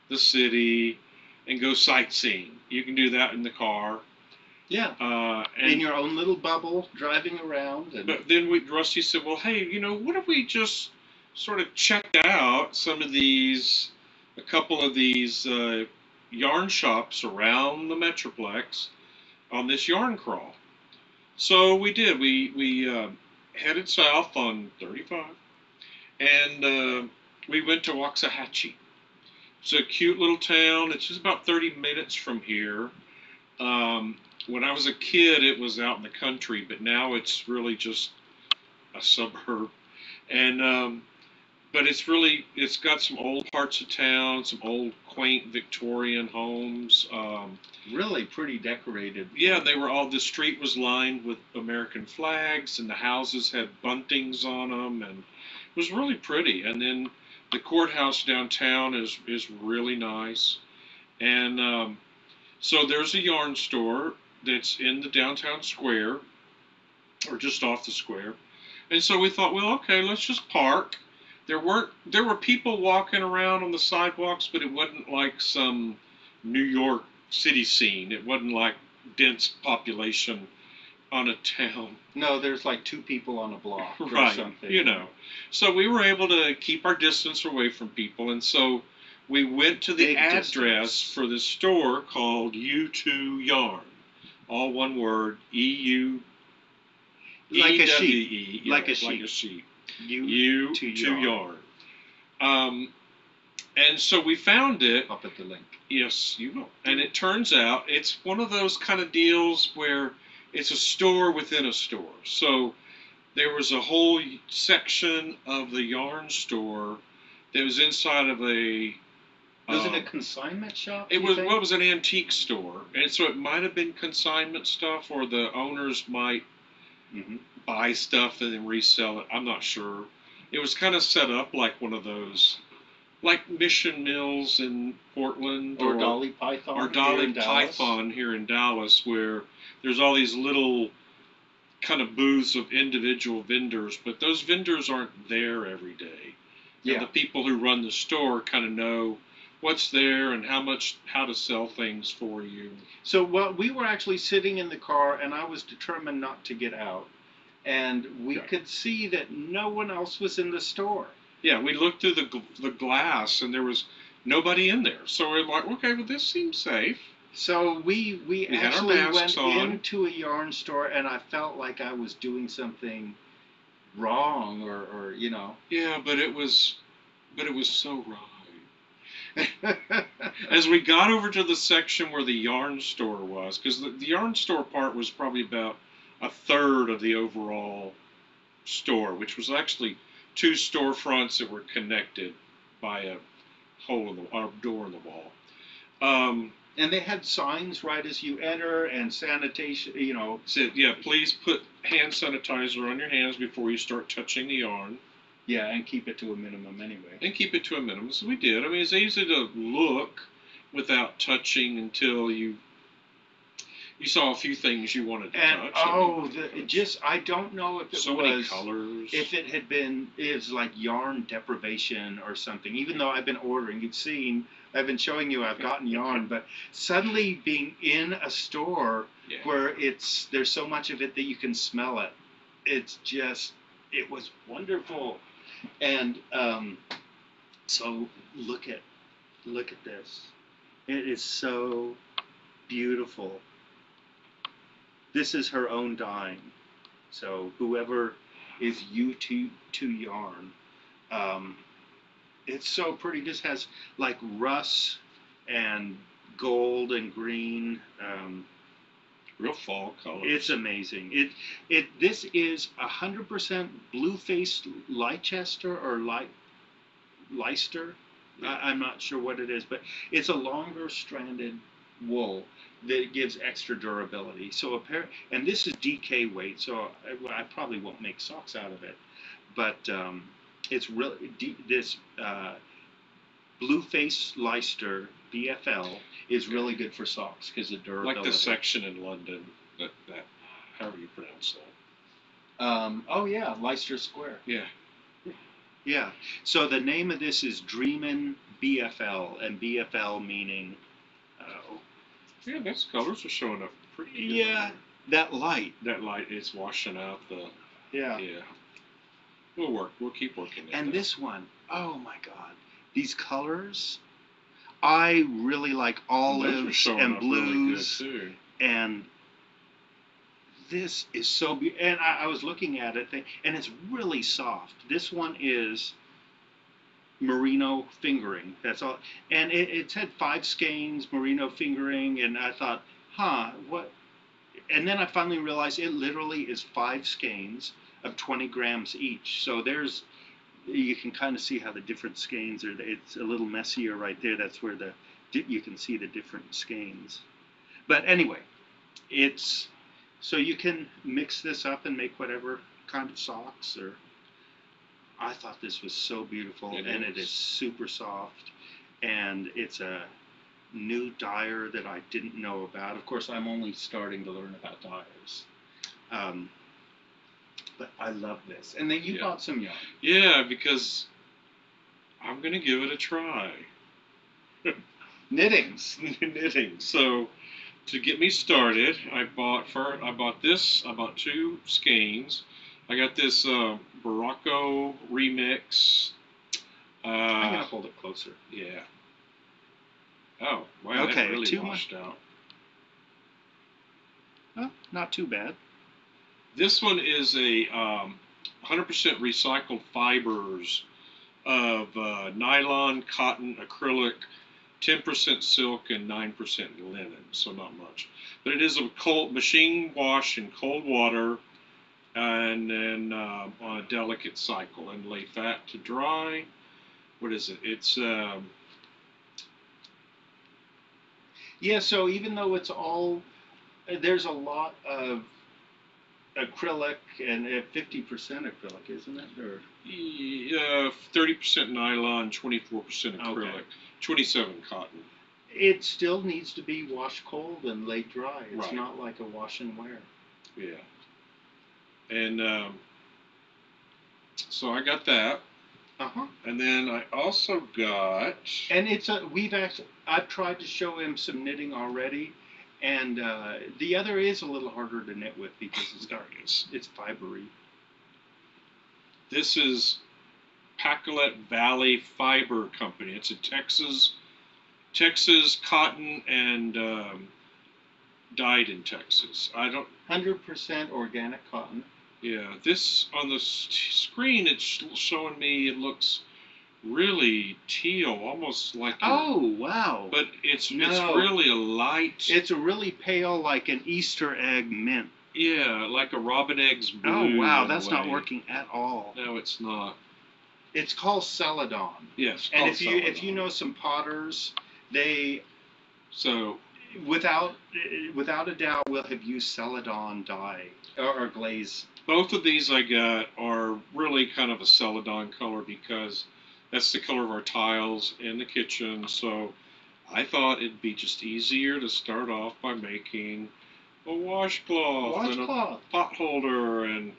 the city and go sightseeing? You can do that in the car. Yeah. And In your own little bubble, driving around. And but then Rusty said, well, hey, what if we just sort of checked out a couple of these yarn shops around the Metroplex on this yarn crawl? So we did. We headed south on 35, and we went to Waxahachie. It's a cute little town. It's just about 30 minutes from here. When I was a kid, it was out in the country, but now it's really just a suburb. And but it's got some old parts of town, some old quaint Victorian homes. really pretty decorated. Yeah, the street was lined with American flags, and the houses had buntings on them, and it was really pretty. And then the courthouse downtown is really nice. And so there's a yarn store that's in the downtown square, or just off the square. And so we thought, well, okay, let's just park. There were people walking around on the sidewalks, but it wasn't like some New York City scene. It wasn't like dense population on a town. No, there's like 2 people on a block or Right, something. So we were able to keep our distance away from people, and so we went to the Big address distance. for this store called U2 Yarn. All one word, E-U, Like a sheep. E-W-E, Like a like a sheep. sheep. You U2 to Yarn. And so we found it. I'll put the link. Yes, you will. And it turns out it's one of those kind of deals where it's a store within a store. So there was a whole section of the yarn store that was inside of a. Was it a consignment shop? It was. Well, it was an antique store, and so it might have been consignment stuff, or the owners might buy stuff and then resell it. I'm not sure. It was kind of set up like one of those, like Mission Mills in Portland, Or Dolly Python. or here Dolly in Dallas. Python here in Dallas, where there's all these little kind of booths of individual vendors, but those vendors aren't there every day. Yeah. And the people who run the store kind of know what's there and how to sell things for you. So we were actually sitting in the car, and I was determined not to get out. And we Yeah. could see that no one else was in the store. Yeah, we looked through the glass, and there was nobody in there. So we're like, okay, well, this seems safe. So we had our actually masks went on. into a yarn store, and I felt like I was doing something wrong, or Yeah, but it was so right. As we got over to the section where the yarn store was, because the yarn store part was probably about a third of the overall store, which was actually 2 storefronts that were connected by a hole in a door in the wall. And they had signs right as you enter, and sanitation. Said, yeah, please put hand sanitizer on your hands before you start touching the yarn. Yeah, and keep it to a minimum anyway. And keep it to a minimum. So we did. I mean, it's easy to look without touching until you saw a few things you wanted to And touch. I don't know if it So many was colors. if it had been is like yarn deprivation or something. Even though I've been ordering, you've seen I've been showing you I've gotten yarn, but suddenly being in a store Yeah. where there's so much of it that you can smell it. It was wonderful. And so look at this. It is so beautiful. This is her own dyeing. So whoever is U2 Yarn, it's so pretty. This has like rust and gold and green. Real fall colors. It's amazing. This is 100% blue-faced Leicester or Leicester. Yeah. I'm not sure what it is, but it's a longer stranded wool that gives extra durability. So and this is DK weight, so I probably won't make socks out of it, but it's really this Blueface Leicester BFL is really good for socks because of durability. Like the section in London that however you pronounce that. Oh yeah, Leicester Square. Yeah. Yeah. So the name of this is Dreamin' BFL, and BFL meaning. Yeah, those colors are showing up pretty good. Yeah, that light. That light is washing out the. Yeah. Yeah. We'll keep working at And that. this one, oh my God, these colors. I really like olives and blues, really good too. and this is so beautiful. And I was looking at it, and it's really soft. This one is merino fingering. That's all. And it said 5 skeins merino fingering, and I thought, what? And then I finally realized it literally is 5 skeins of 20 grams each. So you can kind of see how the different skeins are. It's a little messier right there. That's where you can see the different skeins. But anyway, so you can mix this up and make whatever kind of socks. Or I thought this was so beautiful, and it is super soft, and it's a new dyer that I didn't know about. Of course, I'm only starting to learn about dyers. But I love this. And then you bought some yarn. Yeah, because I'm going to give it a try. Knittings. Knitting. So, to get me started, I bought 2 skeins. I got this Barocco Remix. I'm going to hold it closer. Yeah. Oh, wow, okay, that really washed out. Well, not too bad. This one is a 100% recycled fibers of nylon, cotton, acrylic, 10% silk, and 9% linen, so not much. But it is a machine wash in cold water, and then on a delicate cycle, and lay fat to dry. What is it? It's yeah. So even though it's all, there's a lot of acrylic and 50% acrylic, isn't it? Or 30% nylon, 24% acrylic, okay. 27 cotton. It still needs to be washed cold and laid dry. It's right. not like a wash and wear. Yeah. And so I got that. And then I also got. And I've tried to show him some knitting already, and the other is a little harder to knit with because it's fibery. This is Pacolet Valley Fiber Company. It's a Texas cotton and dyed in Texas. 100% organic cotton. Yeah, this on the screen it's showing me it looks really teal, almost like. Oh wow! But it's really a light. It's a really pale, like an Easter egg mint. Yeah, like a robin eggs blue. Oh wow, that's not working at all. No, it's not. It's called Celadon. Yes, and if you know some potters, without a doubt will have used Celadon dye or glaze. Both of these I got are really kind of a Celadon color because that's the color of our tiles in the kitchen. So I thought it'd be just easier to start off by making a washcloth and a pot holder and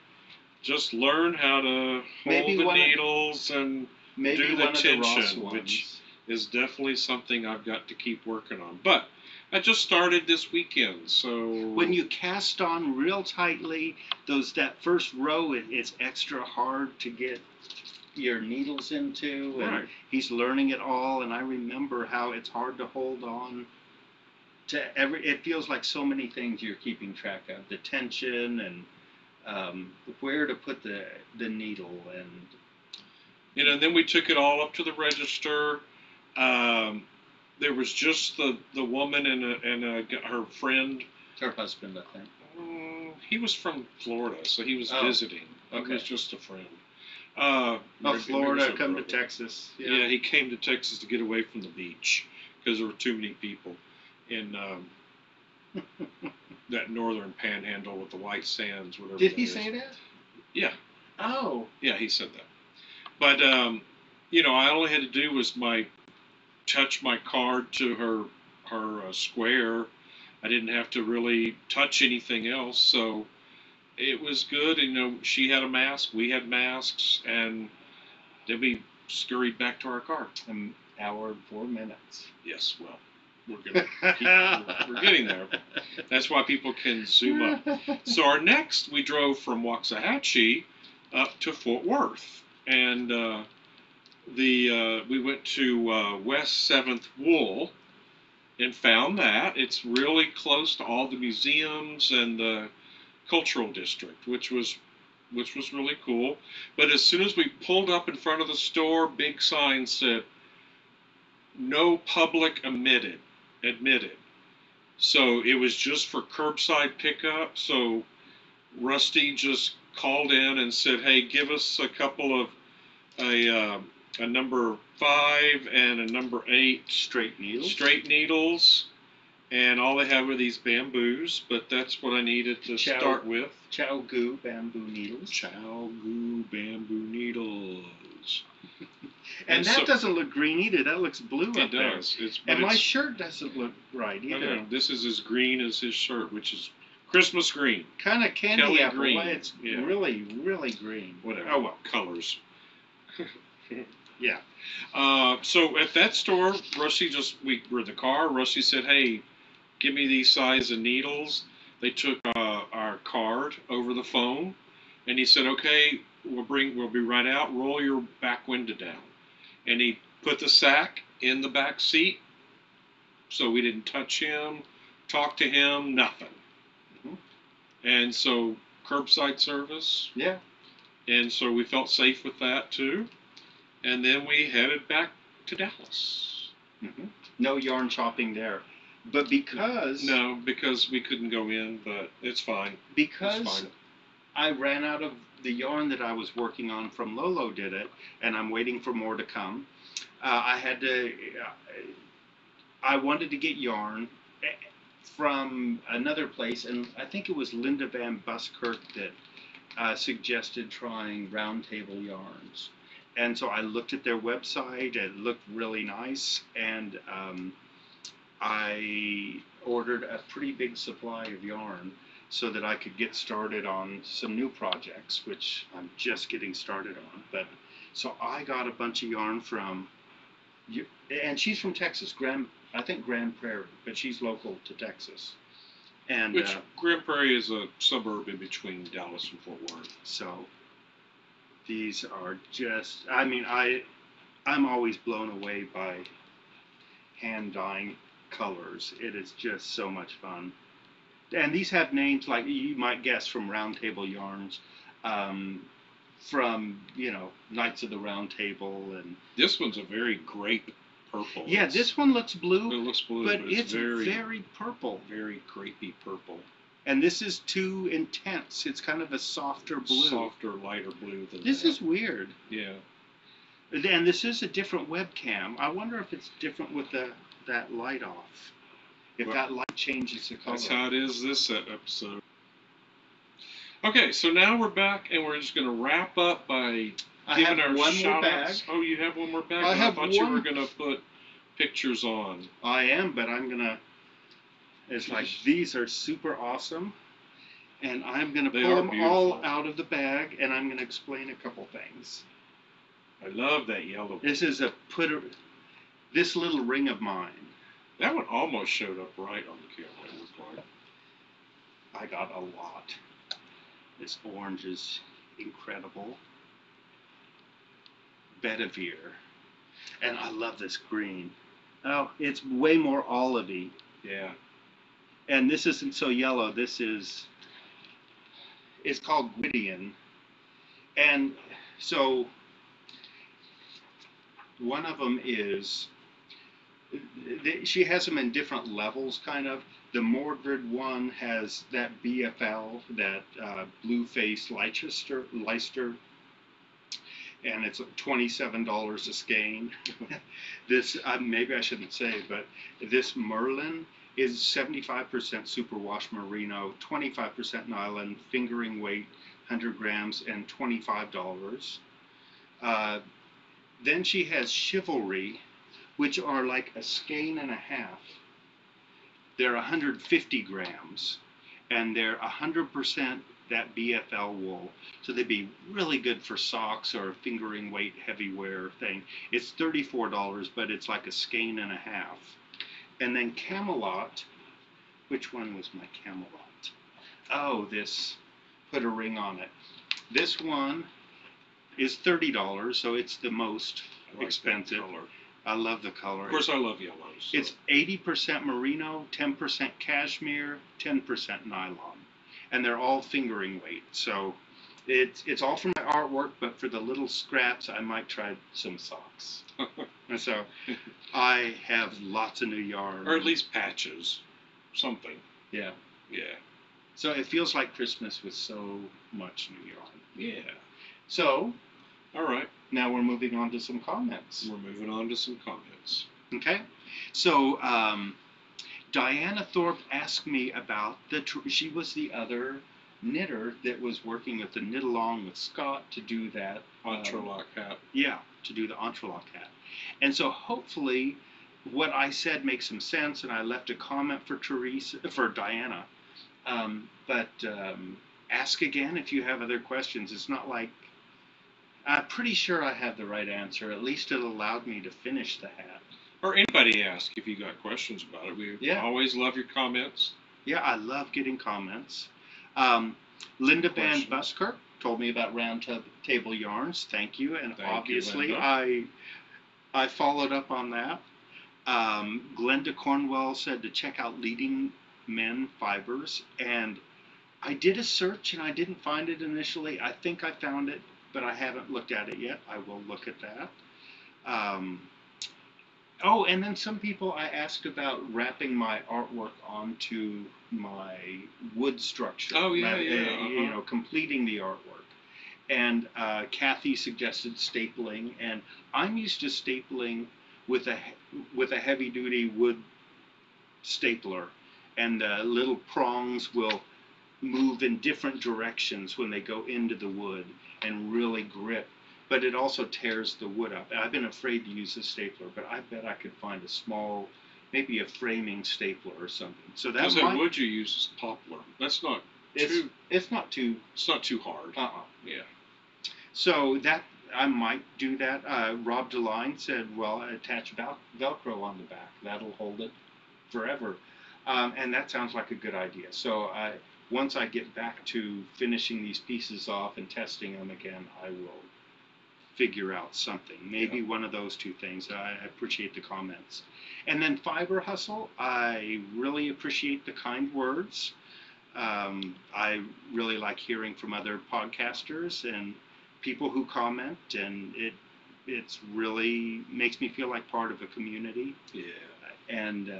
just learn how to hold the needles and do the tension, which is definitely something I've got to keep working on. But I just started this weekend, so when you cast on real tightly, that first row, it's extra hard to get your needles into, and right. He's learning it all. And I remember how it's hard to hold on to it feels like so many things you're keeping track of, the tension and where to put the needle, and then we took it all up to the register. There was just the woman and her friend. Her husband, I think. He was from Florida, so he was visiting. Okay. He was just a friend. Florida, come to Texas. Yeah, he came to Texas to get away from the beach because there were too many people. in that northern panhandle with the white sands, whatever. Did that he is. say that? Yeah. Oh. Yeah, he said that. But you know, all I had to do was touch my card to her square. I didn't have to really touch anything else, so it was good. You know, she had a mask, we had masks, and then we scurried back to our car. An hour and 4 minutes. Yes, well, we're getting there. That's why people can zoom up. So our next, we drove from Waxahachie up to Fort Worth, and we went to West 7th Wool and found that it's really close to all the museums and the cultural district, which was really cool. But as soon as we pulled up in front of the store, big sign said, "No public admitted." So it was just for curbside pickup. So Rusty just called in and said, "Hey, give us a couple of a number 5 and a number 8 straight needles." And all they have are these bamboos, but that's what I needed to start with. ChiaoGoo bamboo needles. ChiaoGoo bamboo needles. And that doesn't look green either. That looks blue up there. It does. And my shirt doesn't look right either. No, this is as green as his shirt, which is Christmas green. Kind of candy Kelly apple. green. It's Yeah. really, really green. Whatever. Oh, well. Colors. Yeah. So at that store, we were in the car. Rusty said, "Hey, give me these size of needles." They took our card over the phone, and he said, "Okay, we'll be right out. Roll your back window down." And he put the sack in the back seat, so we didn't touch him, talk to him, nothing. Mm-hmm. And so curbside service. Yeah. And so we felt safe with that too. And then we headed back to Dallas. Mm-hmm. No yarn shopping there. But because we couldn't go in, but it's fine. Because it's fine. I ran out of the yarn that I was working on from Lolo did it, and I'm waiting for more to come. I wanted to get yarn from another place, and I think it was Linda Van Buskirk that suggested trying Round Table Yarns. And so I looked at their website. It looked really nice, and I ordered a pretty big supply of yarn so that I could get started on some new projects, which I'm just getting started on. But so I got a bunch of yarn from, and she's from Texas, I think Grand Prairie, but she's local to Texas. And which Grand Prairie is a suburb in between Dallas and Fort Worth. So these are just, I mean, I'm always blown away by hand dyeing colors. It is just so much fun. And these have names like you might guess from Round Table Yarns, from, you know, Knights of the Round Table. And this one's a very grape purple. Yeah, this one looks blue. It looks blue, but it's very purple. Very grapey purple. And this is too intense. It's kind of a softer blue. Softer, lighter blue than this that. is weird. Yeah. And this is a different webcam. I wonder if it's different with that light off. If that light changes the color. That's how it is this episode. Okay, so now we're back, and we're just going to wrap up by giving our one more bag. shout-outs. Oh, you have one more bag? I thought you were going to put pictures on. I am, but I'm going to... It's like, these are super awesome, and I'm going to pull them all out of the bag, and I'm going to explain a couple things. I love that yellow. This is this little ring of mine. That one almost showed up right on the camera. It looked like. I got a lot. This orange is incredible. Bedivere. And I love this green. Oh, it's way more olivey. Yeah. And this isn't so yellow. This is, it's called Gwydion. And so one of them is, she has them in different levels, kind of. The Mordred one has that BFL, that blue-faced Leicester, and it's $27 a skein. This, maybe I shouldn't say, but this Merlin is 75% superwash merino, 25% nylon, fingering weight, 100 grams, and $25. Then she has Chivalry, which are like a skein and a half. They're 150 grams, and they're 100% that BFL wool. So they'd be really good for socks or a fingering weight heavy wear thing. It's $34, but it's like a skein and a half. And then Camelot, which one was my Camelot? Oh, this, put a ring on it. This one is $30, so it's the most I like that expensive. color. I love the color. Of course, I love yellows. So. It's 80% merino, 10% cashmere, 10% nylon, and they're all fingering weight. So it's all for my artwork, but for the little scraps, I might try some socks. And so I have lots of new yarn, or at least patches, something. yeah. Yeah. So it feels like Christmas with so much new yarn. Yeah. So All right. now we're moving on to some comments. We're moving on to some comments. Okay, so Diana Thorpe asked me about she was the other knitter that was working with the Knit Along with Scott to do that. Entrelac hat. Yeah, to do the entrelac hat. And so hopefully what I said makes some sense, and I left a comment for Diana. But ask again if you have other questions. It's not like, I'm pretty sure I have the right answer. At least it allowed me to finish the hat. Or anybody ask if you got questions about it. We always love your comments. Yeah, I love getting comments. Linda Van Questions. Buskirk told me about Round Table Yarns. Thank you. And Thank you, obviously Linda. I followed up on that. Glenda Cornwell said to check out Leading Men Fibers. And I did a search and I didn't find it initially. I think I found it, but I haven't looked at it yet. I will look at that. Oh, and then some people I asked about wrapping my artwork onto my wood structure. Oh, yeah, You know, completing the artwork. And Kathy suggested stapling, and I'm used to stapling with a heavy-duty wood stapler, and the little prongs will move in different directions when they go into the wood and really grip. But it also tears the wood up. I've been afraid to use a stapler, but I bet I could find a small, maybe a framing stapler or something. So that Because wood you use is poplar. That's not too. It's not too. It's not too hard. Yeah. So that I might do that. Rob DeLine said, "Well, attach Velcro on the back. That'll hold it forever," and that sounds like a good idea. So once I get back to finishing these pieces off and testing them again, I will figure out something. Maybe one of those two things. I appreciate the comments. And then Fiber Hustle, I really appreciate the kind words. I really like hearing from other podcasters and people who comment, and it's really makes me feel like part of a community. Yeah. And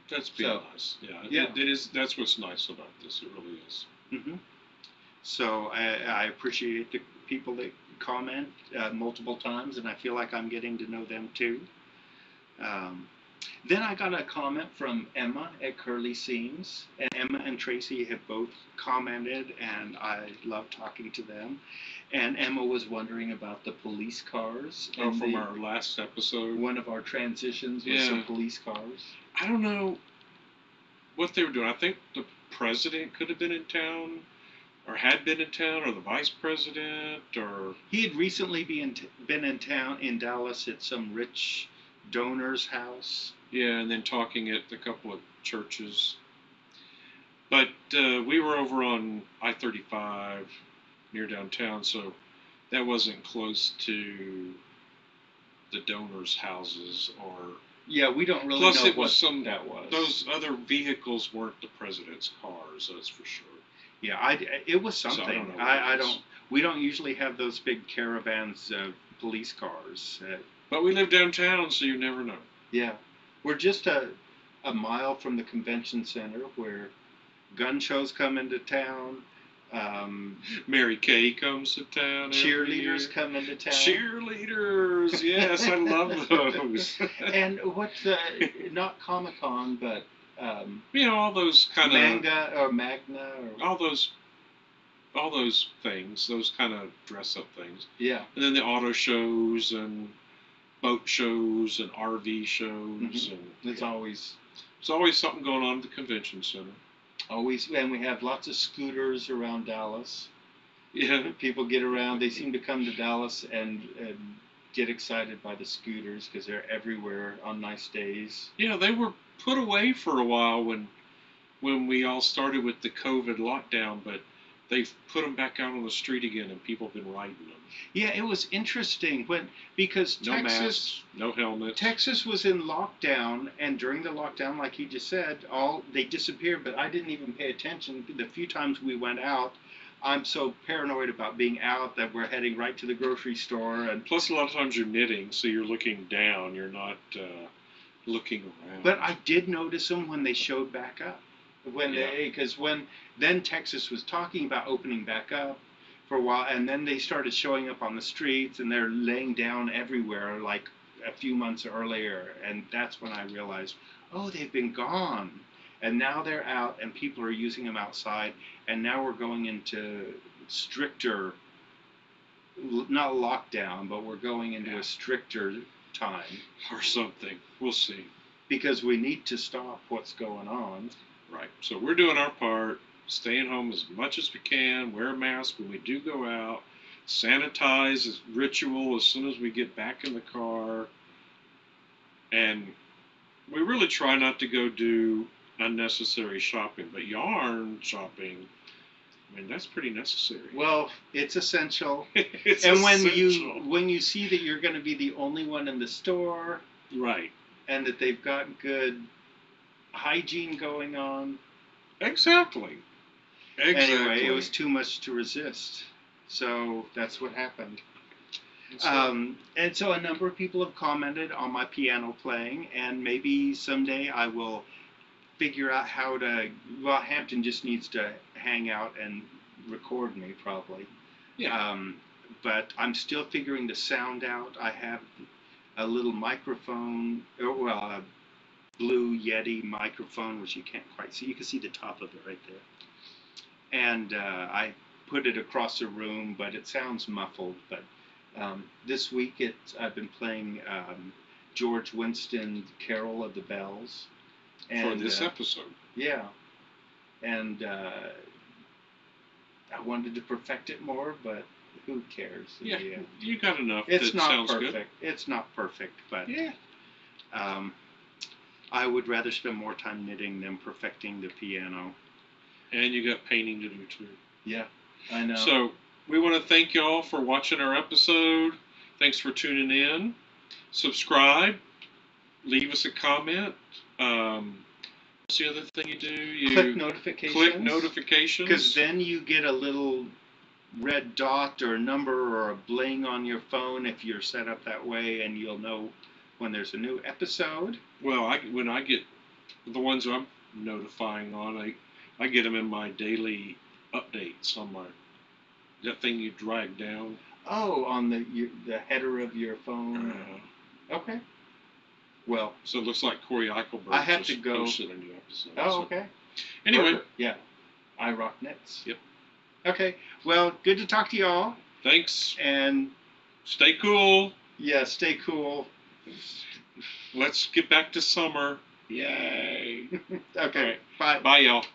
that's been nice. Yeah. It is. That's what's nice about this. It really is. Mm-hmm. So I appreciate the people that comment multiple times, and I feel like I'm getting to know them too. Then I got a comment from Emma at Curly Seams, and Emma and Tracy have both commented, and I love talking to them. And Emma was wondering about the police cars. Oh, from our last episode. One of our transitions was some police cars. I don't know what they were doing. I think the president could have been in town, or had been in town, or the vice president, or... He had recently been in town in Dallas at some rich donor's house. Yeah, and then talking at a couple of churches. But we were over on I-35 near downtown, so that wasn't close to the donors' houses or... Yeah, we don't really Plus know it was what that was. Those other vehicles weren't the president's cars, that's for sure. Yeah, it was something. So I don't know we don't usually have those big caravans of police cars. But we live downtown, so you never know. Yeah. We're just a mile from the convention center where gun shows come into town. Mary Kay comes to town. Cheerleaders come into town. Cheerleaders, yes, I love those. And what's not Comic-Con, but All those kind of Magna or all those things, those kind of dress up things. yeah. And then the auto shows and boat shows and RV shows, Mm-hmm. and There's always something going on at the convention center. always, and we have lots of scooters around Dallas. Yeah, People get around. They seem to come to Dallas and get excited by the scooters because they're everywhere on nice days. yeah, they were put away for a while when we all started with the COVID lockdown, but they've put them back out on the street again, and people have been riding them. Yeah, it was interesting because No masks, no helmets. Texas was in lockdown, and during the lockdown, like he just said, they disappeared. But I didn't even pay attention. The few times we went out, I'm so paranoid about being out that we're heading right to the grocery store. And Plus, a lot of times you're knitting, so you're looking down. You're not looking around. but I did notice them when they showed back up. Yeah. Because then Texas was talking about opening back up for a while, and then they started showing up on the streets, and they're laying down everywhere like a few months earlier, and that's when I realized, oh, they've been gone, and now they're out, and people are using them outside, and now we're going into stricter, not lockdown, but we're going into a stricter time Or something. We'll see. because we need to stop what's going on. Right. So we're doing our part, staying home as much as we can, wear a mask when we do go out, sanitize as ritual as soon as we get back in the car, and we really try not to go do unnecessary shopping. But yarn shopping, I mean, that's pretty necessary. Well, it's essential. It's And essential. when you see that you're going to be the only one in the store Right. and that they've got good hygiene going on. Exactly. Anyway, it was too much to resist. So that's what happened. And so a number of people have commented on my piano playing, and maybe someday I will figure out how to. Well, Hampton just needs to hang out and record me, probably. Yeah. But I'm still figuring the sound out. I have a little microphone, a Blue Yeti microphone, which you can't quite see. You can see the top of it right there. And I put it across the room, but it sounds muffled. But this week I've been playing George Winston Carol of the Bells. For this episode. Yeah. And I wanted to perfect it more, but who cares? Yeah, you got enough. It's that not sounds perfect. Good. It's not perfect, but Yeah. I would rather spend more time knitting than perfecting the piano. And you got painting to do too. Yeah, I know. So we want to thank y'all for watching our episode. Thanks for tuning in. Subscribe. Leave us a comment. What's the other thing you do? You click notifications. Click notifications. Because then you get a little red dot or a number or a bling on your phone if you're set up that way, and you'll know when there's a new episode. Well, when I get the ones I'm notifying on, I get them in my daily updates on that thing you drag down. Oh, on the header of your phone. Okay. Well, so it looks like Corey Eichelberg I have just to go. posted a new episode. Oh, okay. Anyway. Yeah. I rock knits. Yep. Okay. Well, good to talk to y'all. Thanks. And stay cool. Yeah, stay cool. Let's get back to summer. Yay. Okay. Bye. Bye, y'all.